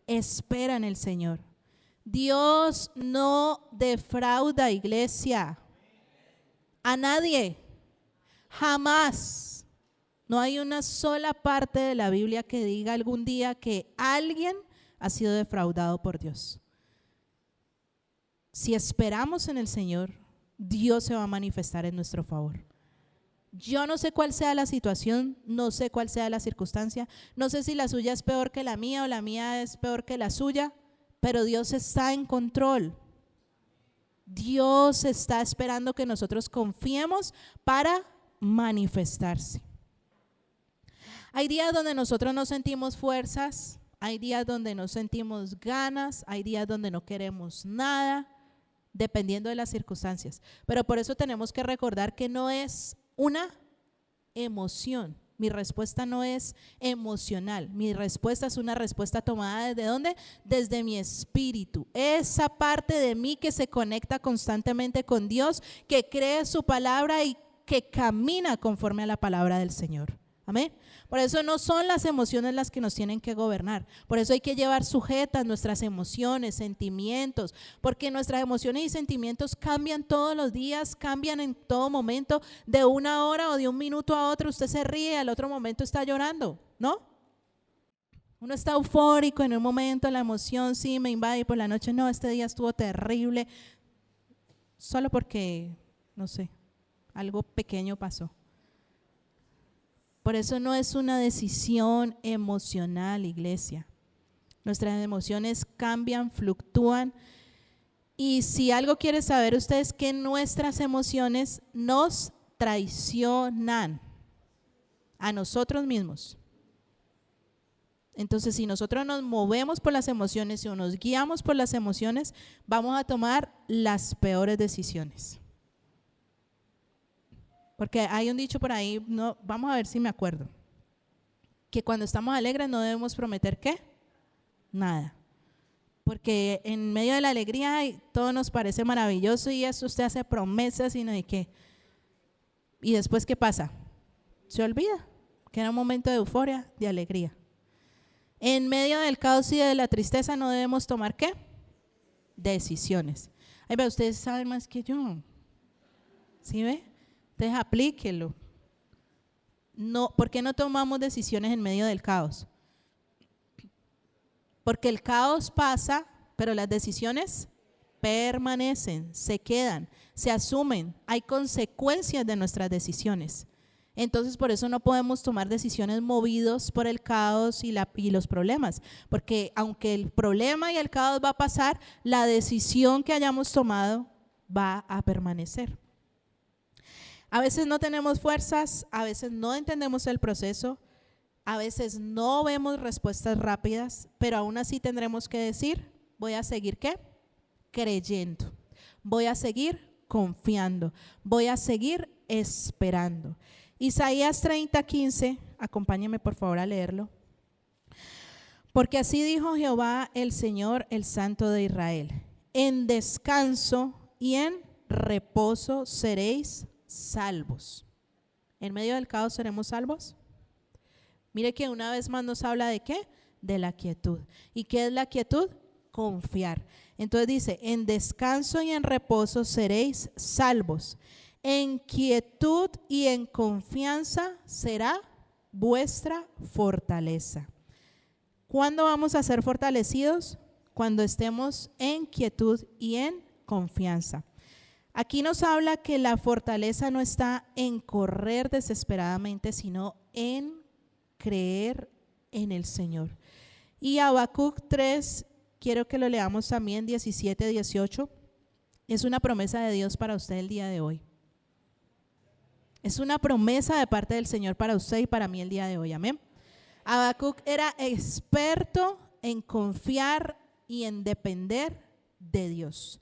Espera en el Señor. Dios no defrauda, iglesia, a nadie. Jamás. No hay una sola parte de la Biblia que diga algún día que alguien ha sido defraudado por Dios. Si esperamos en el Señor, Dios se va a manifestar en nuestro favor. Yo no sé cuál sea la situación, no sé cuál sea la circunstancia, no sé si la suya es peor que la mía o la mía es peor que la suya, pero Dios está en control. Dios está esperando que nosotros confiemos para manifestarse. Hay días donde nosotros no sentimos fuerzas, hay días donde no sentimos ganas, hay días donde no queremos nada, dependiendo de las circunstancias. Pero por eso tenemos que recordar que no es una emoción. Mi respuesta no es emocional. Mi respuesta es una respuesta tomada ¿desde dónde? Desde mi espíritu. Esa parte de mí que se conecta constantemente con Dios, que cree su palabra y que camina conforme a la palabra del Señor. Amén. Por eso no son las emociones las que nos tienen que gobernar. Por eso hay que llevar sujetas nuestras emociones, sentimientos, porque nuestras emociones y sentimientos cambian todos los días, cambian en todo momento. De una hora o de un minuto a otro usted se ríe, al otro momento está llorando, ¿no? Uno está eufórico en un momento, la emoción sí me invade, y por la noche no, este día estuvo terrible, solo porque, no sé, algo pequeño pasó. Por eso no es una decisión emocional, iglesia. Nuestras emociones cambian, fluctúan. Y si algo quiere saber usted es que nuestras emociones nos traicionan a nosotros mismos. Entonces, si nosotros nos movemos por las emociones o nos guiamos por las emociones, vamos a tomar las peores decisiones. Porque hay un dicho por ahí, no, vamos a ver si me acuerdo, que cuando estamos alegres no debemos prometer ¿qué? Nada. Porque en medio de la alegría todo nos parece maravilloso y eso usted hace promesas y no hay qué. ¿Y después qué pasa? Se olvida que era un momento de euforia, de alegría. En medio del caos y de la tristeza no debemos tomar ¿qué? Decisiones. Ahí ve, ustedes saben más que yo. ¿Sí ve? Entonces aplíquelo. No, ¿por qué no tomamos decisiones en medio del caos? Porque el caos pasa, pero las decisiones permanecen, se quedan, se asumen. Hay consecuencias de nuestras decisiones. Entonces, por eso no podemos tomar decisiones movidos por el caos y los problemas. Porque aunque el problema y el caos va a pasar, la decisión que hayamos tomado va a permanecer. A veces no tenemos fuerzas, a veces no entendemos el proceso, a veces no vemos respuestas rápidas, pero aún así tendremos que decir, voy a seguir ¿qué? Creyendo, voy a seguir confiando, voy a seguir esperando. Isaías 30:15, acompáñenme por favor a leerlo. Porque así dijo Jehová el Señor, el Santo de Israel, en descanso y en reposo seréis salvos. ¿En medio del caos seremos salvos? Mire que una vez más nos habla de ¿qué? De la quietud. ¿Y qué es la quietud? Confiar. Entonces dice, en descanso y en reposo seréis salvos. En quietud y en confianza será vuestra fortaleza. ¿Cuándo vamos a ser fortalecidos? Cuando estemos en quietud y en confianza. Aquí nos habla que la fortaleza no está en correr desesperadamente, sino en creer en el Señor. Y Habacuc 3, quiero que lo leamos también, 17, 18. Es una promesa de Dios para usted el día de hoy. Es una promesa de parte del Señor para usted y para mí el día de hoy, amén. Habacuc era experto en confiar y en depender de Dios.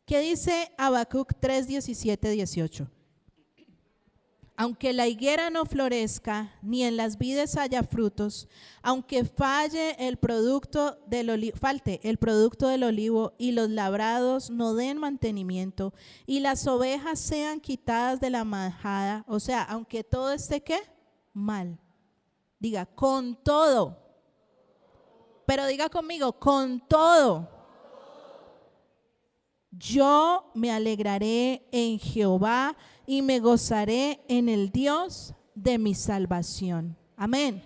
¿Qué dice Habacuc 3, 17, 18? Aunque la higuera no florezca, ni en las vides haya frutos, aunque falte el producto del olivo y los labrados no den mantenimiento y las ovejas sean quitadas de la manjada, o sea, aunque todo esté ¿qué? Mal. Diga, con todo. Pero diga conmigo, con todo. Yo me alegraré en Jehová y me gozaré en el Dios de mi salvación. Amén.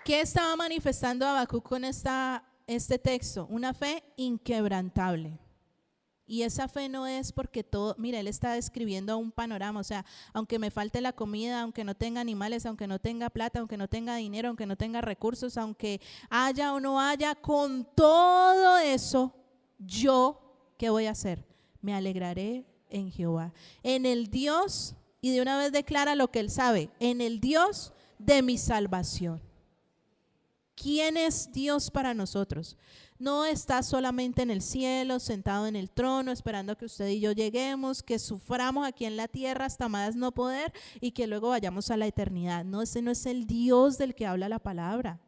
¿Qué estaba manifestando Habacuc con este texto? Una fe inquebrantable. Y esa fe no es porque todo, mira, él está describiendo un panorama, o sea, aunque me falte la comida, aunque no tenga animales, aunque no tenga plata, aunque no tenga dinero, aunque no tenga recursos, aunque haya o no haya, con todo eso, yo, ¿qué voy a hacer? Me alegraré en Jehová, en el Dios, y de una vez declara lo que él sabe, en el Dios de mi salvación. ¿Quién es Dios para nosotros? No está solamente en el cielo, sentado en el trono, esperando que usted y yo lleguemos, que suframos aquí en la tierra hasta más no poder y que luego vayamos a la eternidad. No, ese no es el Dios del que habla la palabra.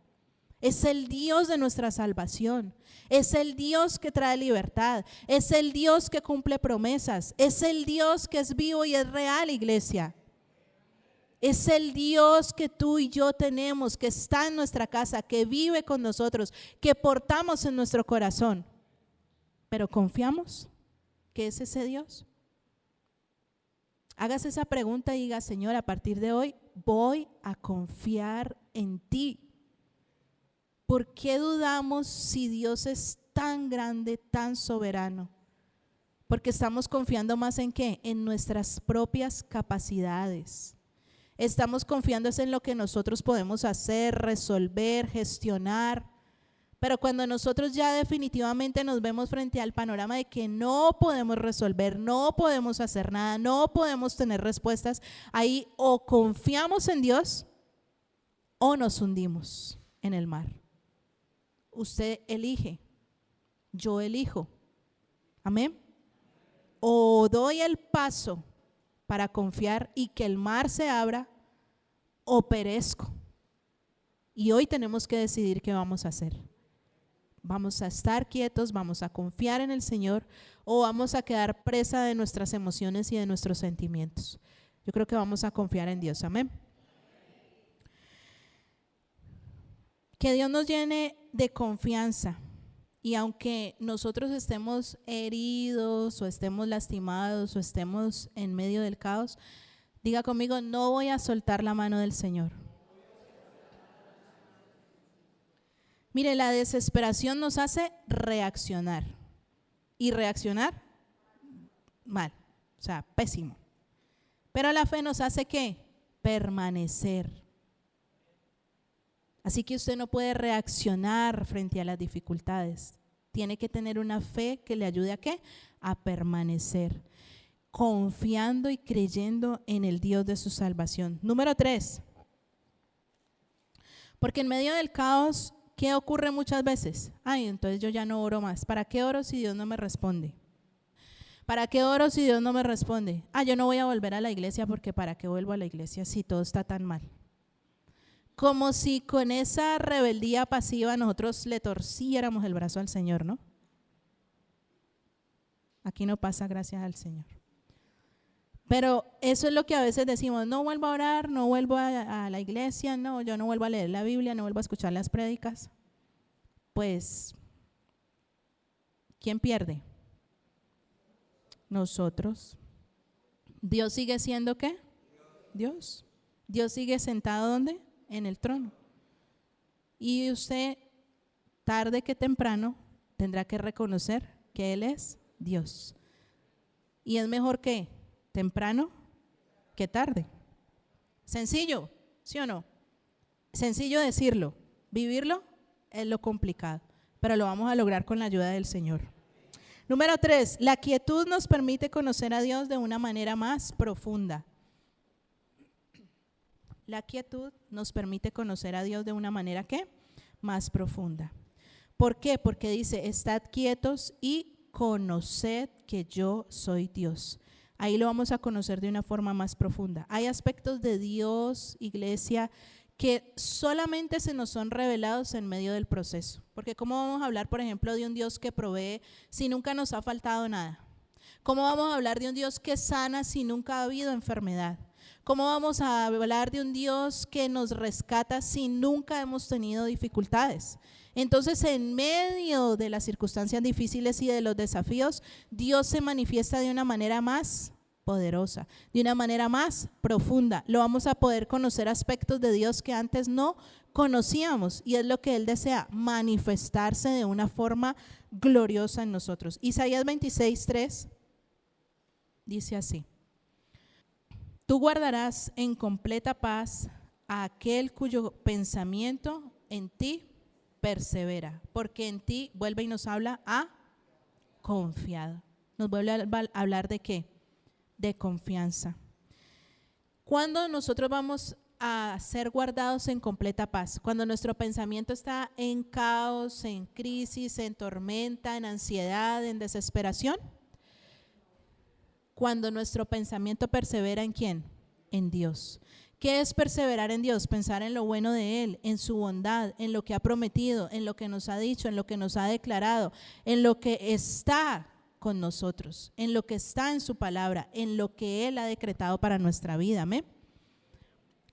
Es el Dios de nuestra salvación. Es el Dios que trae libertad. Es el Dios que cumple promesas. Es el Dios que es vivo y es real, iglesia. Es el Dios que tú y yo tenemos, que está en nuestra casa, que vive con nosotros, que portamos en nuestro corazón. Pero ¿confiamos que es ese Dios? Hágase esa pregunta y diga, Señor, a partir de hoy voy a confiar en ti. ¿Por qué dudamos si Dios es tan grande, tan soberano? Porque estamos confiando más en ¿qué? En nuestras propias capacidades. Estamos confiando en lo que nosotros podemos hacer, resolver, gestionar. Pero cuando nosotros ya definitivamente nos vemos frente al panorama de que no podemos resolver, no podemos hacer nada, no podemos tener respuestas, ahí o confiamos en Dios o nos hundimos. en el mar. Usted elige, yo elijo. Amén. O doy el paso para confiar y que el mar se abra, o perezco. Y hoy tenemos que decidir qué vamos a hacer. ¿Vamos a estar quietos, vamos a confiar en el Señor, o vamos a quedar presa de nuestras emociones y de nuestros sentimientos? Yo creo que vamos a confiar en Dios. Amén. Que Dios nos llene de confianza. Y aunque nosotros estemos heridos o estemos lastimados o estemos en medio del caos, diga conmigo, no voy a soltar la mano del Señor. Mire, la desesperación nos hace reaccionar. Y reaccionar mal, o sea, pésimo. Pero la fe nos hace ¿qué? Permanecer. Así que usted no puede reaccionar frente a las dificultades. Tiene que tener una fe que le ayude ¿a qué? A permanecer, confiando y creyendo en el Dios de su salvación. Número 3. Porque en medio del caos, ¿qué ocurre muchas veces? Ay, entonces yo ya no oro más. ¿Para qué oro si Dios no me responde? ¿Para qué oro si Dios no me responde? Yo no voy a volver a la iglesia porque ¿para qué vuelvo a la iglesia si todo está tan mal? Como si con esa rebeldía pasiva nosotros le torciéramos el brazo al Señor, ¿no? Aquí no pasa, gracias al Señor. Pero eso es lo que a veces decimos, no vuelvo a orar, no vuelvo a la iglesia, no, yo no vuelvo a leer la Biblia, no vuelvo a escuchar las prédicas. Pues, ¿quién pierde? Nosotros. ¿Dios sigue siendo qué? Dios. Dios sigue sentado ¿dónde? En el trono. Y usted, tarde que temprano, tendrá que reconocer que Él es Dios. Y es mejor que temprano que tarde. Sencillo, ¿sí o no? Sencillo decirlo, vivirlo es lo complicado, pero lo vamos a lograr con la ayuda del Señor. Número 3, la quietud nos permite conocer a Dios de una manera más profunda. La quietud nos permite conocer a Dios de una manera ¿qué? Más profunda. ¿Por qué? Porque dice, estad quietos y conoced que yo soy Dios. Ahí lo vamos a conocer de una forma más profunda. Hay aspectos de Dios, iglesia, que solamente se nos son revelados en medio del proceso. Porque ¿cómo vamos a hablar, por ejemplo, de un Dios que provee si nunca nos ha faltado nada? ¿Cómo vamos a hablar de un Dios que sana si nunca ha habido enfermedad? ¿Cómo vamos a hablar de un Dios que nos rescata si nunca hemos tenido dificultades? Entonces, en medio de las circunstancias difíciles y de los desafíos, Dios se manifiesta de una manera más poderosa, de una manera más profunda. Lo vamos a poder conocer aspectos de Dios que antes no conocíamos, y es lo que Él desea, manifestarse de una forma gloriosa en nosotros. Isaías 26:3 dice así: tú guardarás en completa paz a aquel cuyo pensamiento en ti persevera, porque en ti, vuelve y nos habla, a confiado. Nos vuelve a hablar de ¿qué? De confianza. Cuando nosotros vamos a ser guardados en completa paz, cuando nuestro pensamiento está en caos, en crisis, en tormenta, en ansiedad, en desesperación. Cuando nuestro pensamiento persevera ¿en quién? En Dios. ¿Qué es perseverar en Dios? Pensar en lo bueno de Él, en su bondad, en lo que ha prometido, en lo que nos ha dicho, en lo que nos ha declarado, en lo que está con nosotros, en lo que está en su palabra, en lo que Él ha decretado para nuestra vida. ¿Amén?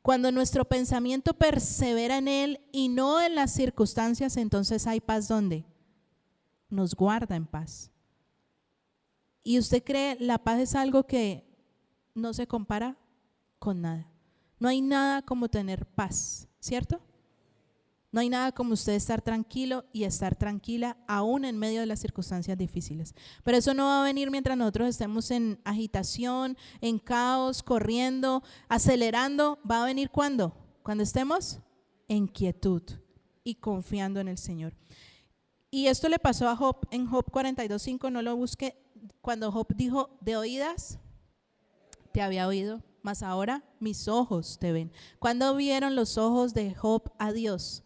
Cuando nuestro pensamiento persevera en Él y no en las circunstancias, entonces hay paz. ¿Dónde? Nos guarda en paz. ¿Y usted cree la paz es algo que no se compara con nada? No hay nada como tener paz, ¿cierto? No hay nada como usted estar tranquilo y estar tranquila aún en medio de las circunstancias difíciles. Pero eso no va a venir mientras nosotros estemos en agitación, en caos, corriendo, acelerando. ¿Va a venir cuándo? Cuando estemos en quietud y confiando en el Señor. Y esto le pasó a Job en Job 42:5, no lo busque. Cuando Job dijo, de oídas te había oído, mas ahora mis ojos te ven. ¿Cuándo vieron los ojos de Job a Dios?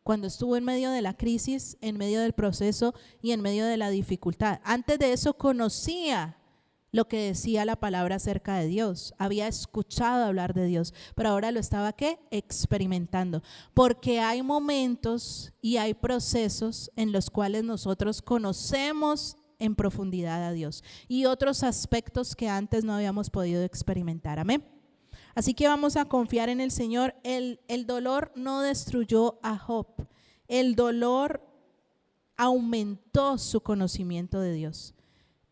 cuando estuvo en medio de la crisis, en medio del proceso y en medio de la dificultad. Antes de eso conocía lo que decía la palabra acerca de Dios, había escuchado hablar de Dios, pero ahora lo estaba ¿qué? Experimentando, porque hay momentos y hay procesos en los cuales nosotros conocemos en profundidad a Dios y otros aspectos que antes no habíamos podido experimentar. Amén. Así que vamos a confiar en el Señor. El dolor no destruyó a Job, el dolor aumentó su conocimiento de Dios.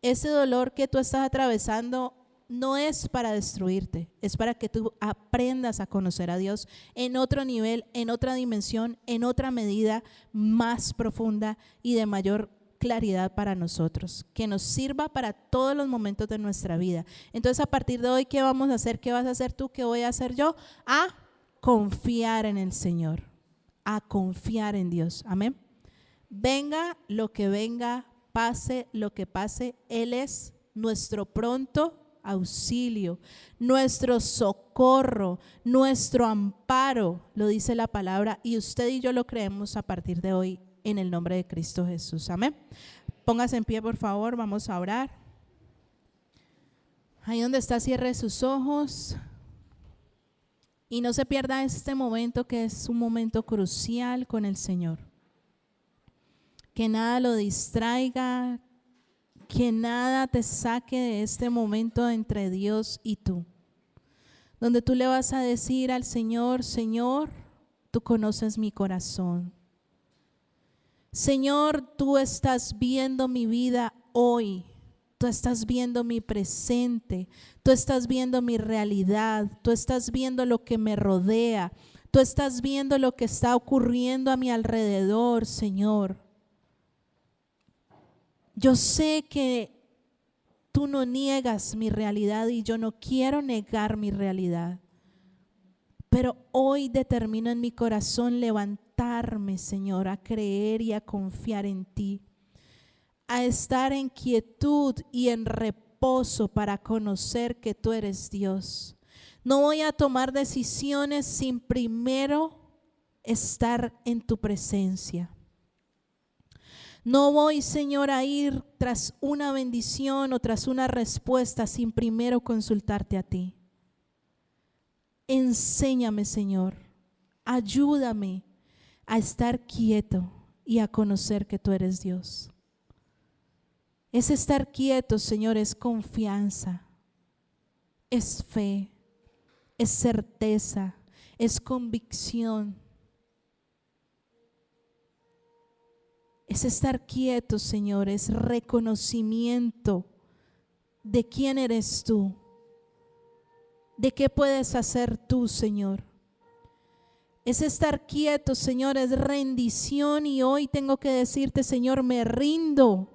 Ese dolor que tú estás atravesando no es para destruirte, es para que tú aprendas a conocer a Dios en otro nivel, en otra dimensión, en otra medida más profunda y de mayor claridad para nosotros, que nos sirva para todos los momentos de nuestra vida. Entonces, a partir de hoy, ¿qué vamos a hacer? ¿Qué vas a hacer tú? ¿Qué voy a hacer yo? A confiar en el Señor, a confiar en Dios. Amén. Venga lo que venga, pase lo que pase, Él es nuestro pronto auxilio, nuestro socorro, nuestro amparo, lo dice la palabra, y usted y yo lo creemos a partir de hoy en el nombre de Cristo Jesús. Amén. Póngase en pie, por favor, vamos a orar. Ahí donde está, cierre sus ojos y no se pierda este momento, que es un momento crucial con el Señor. Que nada lo distraiga, que nada te saque de este momento entre Dios y tú, donde tú le vas a decir al Señor: Señor, tú conoces mi corazón. Señor, tú estás viendo mi vida hoy, tú estás viendo mi presente, tú estás viendo mi realidad, tú estás viendo lo que me rodea, tú estás viendo lo que está ocurriendo a mi alrededor, Señor. Yo sé que tú no niegas mi realidad y yo no quiero negar mi realidad, pero hoy determino en mi corazón levantarme, Señor, a creer y a confiar en ti, a estar en quietud y en reposo para conocer que tú eres Dios. No voy a tomar decisiones sin primero estar en tu presencia. No voy, Señor, a ir tras una bendición o tras una respuesta sin primero consultarte a ti. Enséñame, Señor, ayúdame a estar quieto y a conocer que tú eres Dios. Ese estar quieto, Señor, es confianza, es fe, es certeza, es convicción. Es estar quieto, Señor, es reconocimiento de quién eres tú, de qué puedes hacer tú, Señor. Es estar quieto, Señor, es rendición, y hoy tengo que decirte, Señor, me rindo.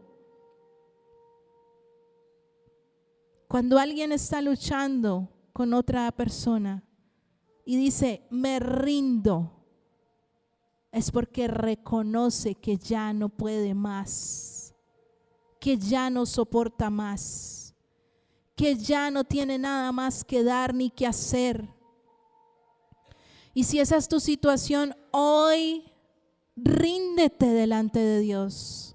Cuando alguien está luchando con otra persona y dice, me rindo, es porque reconoce que ya no puede más, que ya no soporta más, que ya no tiene nada más que dar ni que hacer. Y si esa es tu situación, hoy ríndete delante de Dios.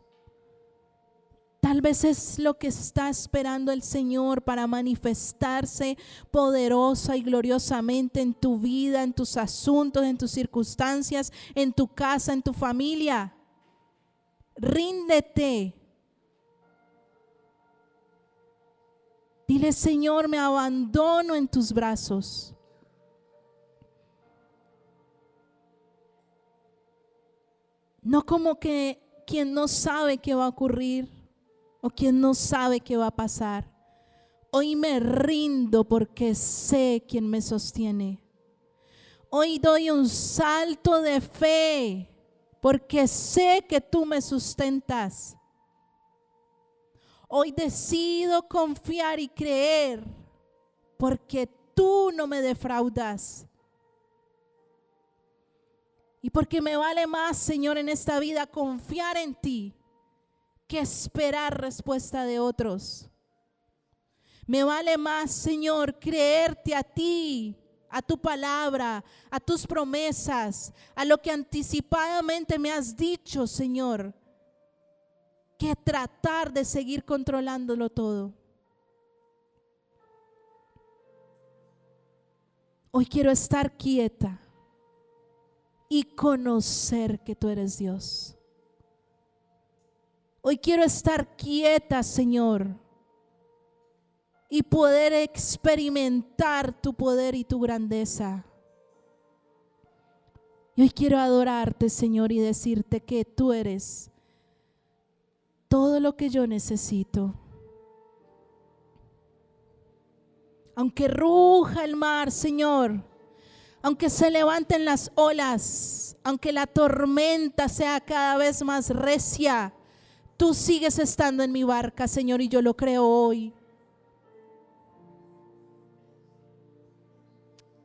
Tal vez es lo que está esperando el Señor para manifestarse poderosa y gloriosamente en tu vida, en tus asuntos, en tus circunstancias, en tu casa, en tu familia. Ríndete. Dile, Señor, me abandono en tus brazos. No como que quien no sabe qué va a ocurrir o quien no sabe qué va a pasar. Hoy me rindo porque sé quién me sostiene. Hoy doy un salto de fe porque sé que tú me sustentas. Hoy decido confiar y creer porque tú no me defraudas. Y porque me vale más, Señor, en esta vida confiar en ti que esperar respuesta de otros. Me vale más, Señor, creerte a ti a tu palabra, a tus promesas, a lo que anticipadamente me has dicho, Señor, que tratar de seguir controlándolo todo. Hoy quiero estar quieta y conocer que tú eres Dios. Hoy quiero estar quieta, Señor, y poder experimentar tu poder y tu grandeza. Y hoy quiero adorarte, Señor, y decirte que tú eres todo lo que yo necesito. Aunque ruja el mar, Señor, aunque se levanten las olas, aunque la tormenta sea cada vez más recia, tú sigues estando en mi barca, Señor, y yo lo creo hoy.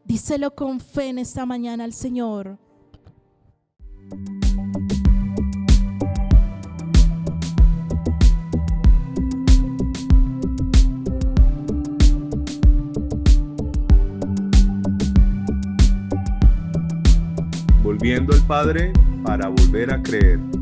Díselo con fe en esta mañana al Señor. Volviendo al Padre para volver a creer.